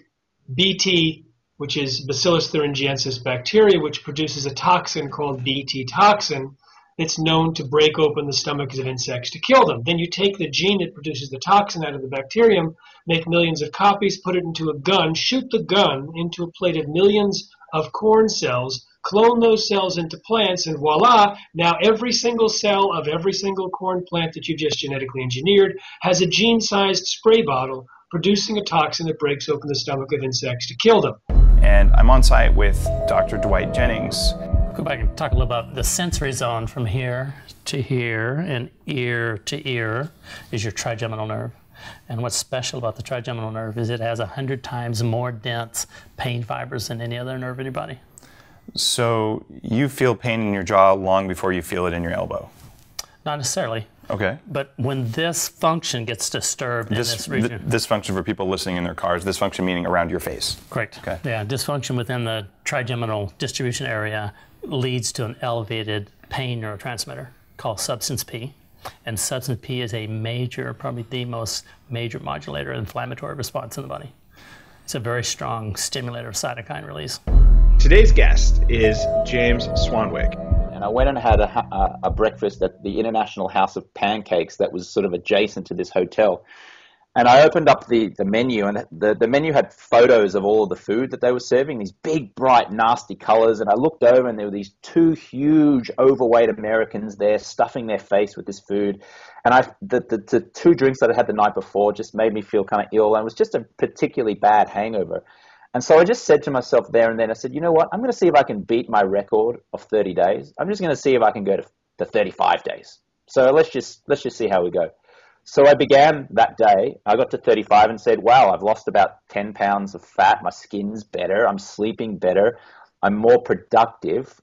BT, which is Bacillus thuringiensis bacteria, which produces a toxin called BT toxin that's known to break open the stomachs of insects to kill them. Then you take the gene that produces the toxin out of the bacterium, make millions of copies, put it into a gun, shoot the gun into a plate of millions of corn cells, clone those cells into plants, and voila, now every single cell of every single corn plant that you just genetically engineered has a gene-sized spray bottle producing a toxin that breaks open the stomach of insects to kill them. And I'm on site with Dr. Dwight Jennings. Go back and talk a little about the sensory zone from here to here and ear to ear is your trigeminal nerve. And what's special about the trigeminal nerve is it has 100 times more dense pain fibers than any other nerve in your body. So you feel pain in your jaw long before you feel it in your elbow? Not necessarily. Okay. But when this function gets disturbed in this region. This function for people listening in their cars, this function meaning around your face? Correct. Okay. Yeah, dysfunction within the trigeminal distribution area leads to an elevated pain neurotransmitter called substance P. And substance P is a major, probably the most major modulator of inflammatory response in the body. It's a very strong stimulator of cytokine release. Today's guest is James Swanwick. And I went and had a breakfast at the International House of Pancakes that was sort of adjacent to this hotel. And I opened up the menu, and the menu had photos of all of the food that they were serving, these big, bright, nasty colors. And I looked over, and there were these 2 huge, overweight Americans there stuffing their face with this food. And the 2 drinks that I had the night before just made me feel kind of ill, and it was just a particularly bad hangover. And so I just said to myself there and then, I said, you know what, I'm going to see if I can beat my record of 30 days. I'm just going to see if I can go to 35 days. So let's just see how we go. So I began that day. I got to 35 and said, wow, I've lost about 10 pounds of fat. My skin's better. I'm sleeping better. I'm more productive.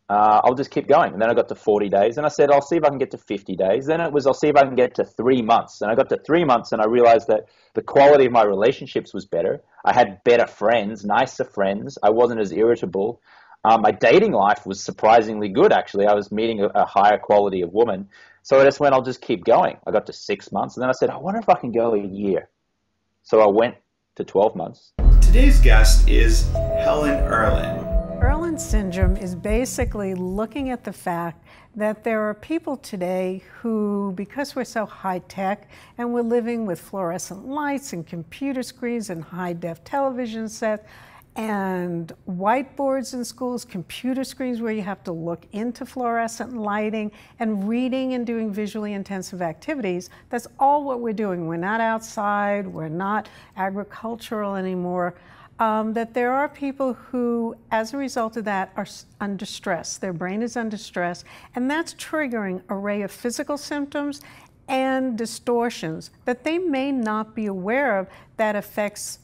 I'll just keep going. And then I got to 40 days, and I said, I'll see if I can get to 50 days. Then it was, I'll see if I can get to 3 months. And I got to 3 months, and I realized that the quality of my relationships was better. I had better friends, nicer friends. I wasn't as irritable. My dating life was surprisingly good, actually. I was meeting a higher quality of woman. So I just went, I'll just keep going. I got to 6 months, and then I said, I wonder if I can go a year. So I went to 12 months. Today's guest is Helen Erlen. Erlen syndrome is basically looking at the fact that there are people today who, because we're so high-tech and we're living with fluorescent lights and computer screens and high-def television sets, and whiteboards in schools, computer screens where you have to look into fluorescent lighting, and reading and doing visually intensive activities. That's all what we're doing. We're not outside, we're not agricultural anymore. That there are people who, as a result of that, are under stress. Their brain is under stress, and that's triggering an array of physical symptoms and distortions that they may not be aware of that affects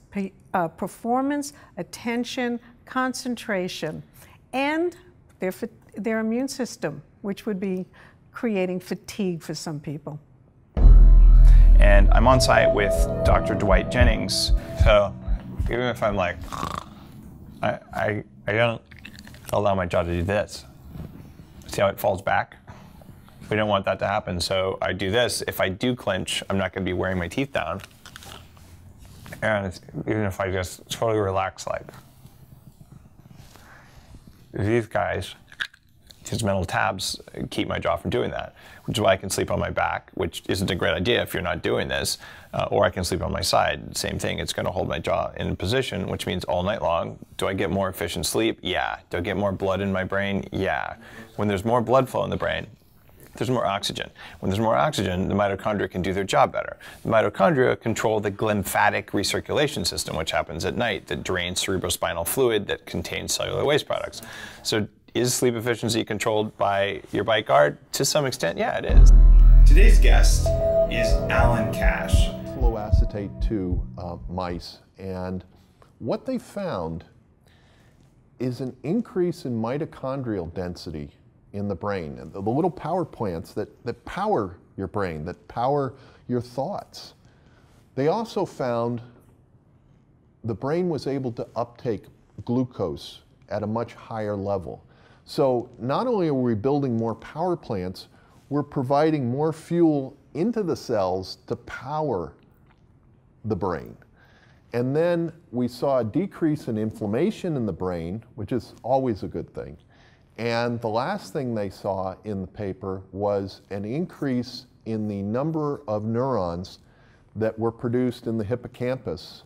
performance, attention, concentration, and their immune system, which would be creating fatigue for some people. And I'm on site with Dr. Dwight Jennings. So even if I'm like, I don't allow my jaw to do this. See how it falls back? We don't want that to happen, so I do this. If I do clench, I'm not going to be wearing my teeth down. And even if I just totally relax, like these guys, these metal tabs keep my jaw from doing that, which is why I can sleep on my back, which isn't a great idea if you're not doing this, or I can sleep on my side. Same thing, it's going to hold my jaw in position, which means all night long. Do I get more efficient sleep? Yeah. Do I get more blood in my brain? Yeah. When there's more blood flow in the brain, there's more oxygen. When there's more oxygen, the mitochondria can do their job better. The mitochondria control the glymphatic recirculation system, which happens at night, that drains cerebrospinal fluid that contains cellular waste products. So is sleep efficiency controlled by your bite guard? To some extent, yeah, it is. Today's guest is Alan Cash. Low acetate to mice, and what they found is an increase in mitochondrial density in the brain, the little power plants that power your brain, that power your thoughts. They also found the brain was able to uptake glucose at a much higher level. So not only are we building more power plants, we're providing more fuel into the cells to power the brain. And then we saw a decrease in inflammation in the brain, which is always a good thing. And the last thing they saw in the paper was an increase in the number of neurons that were produced in the hippocampus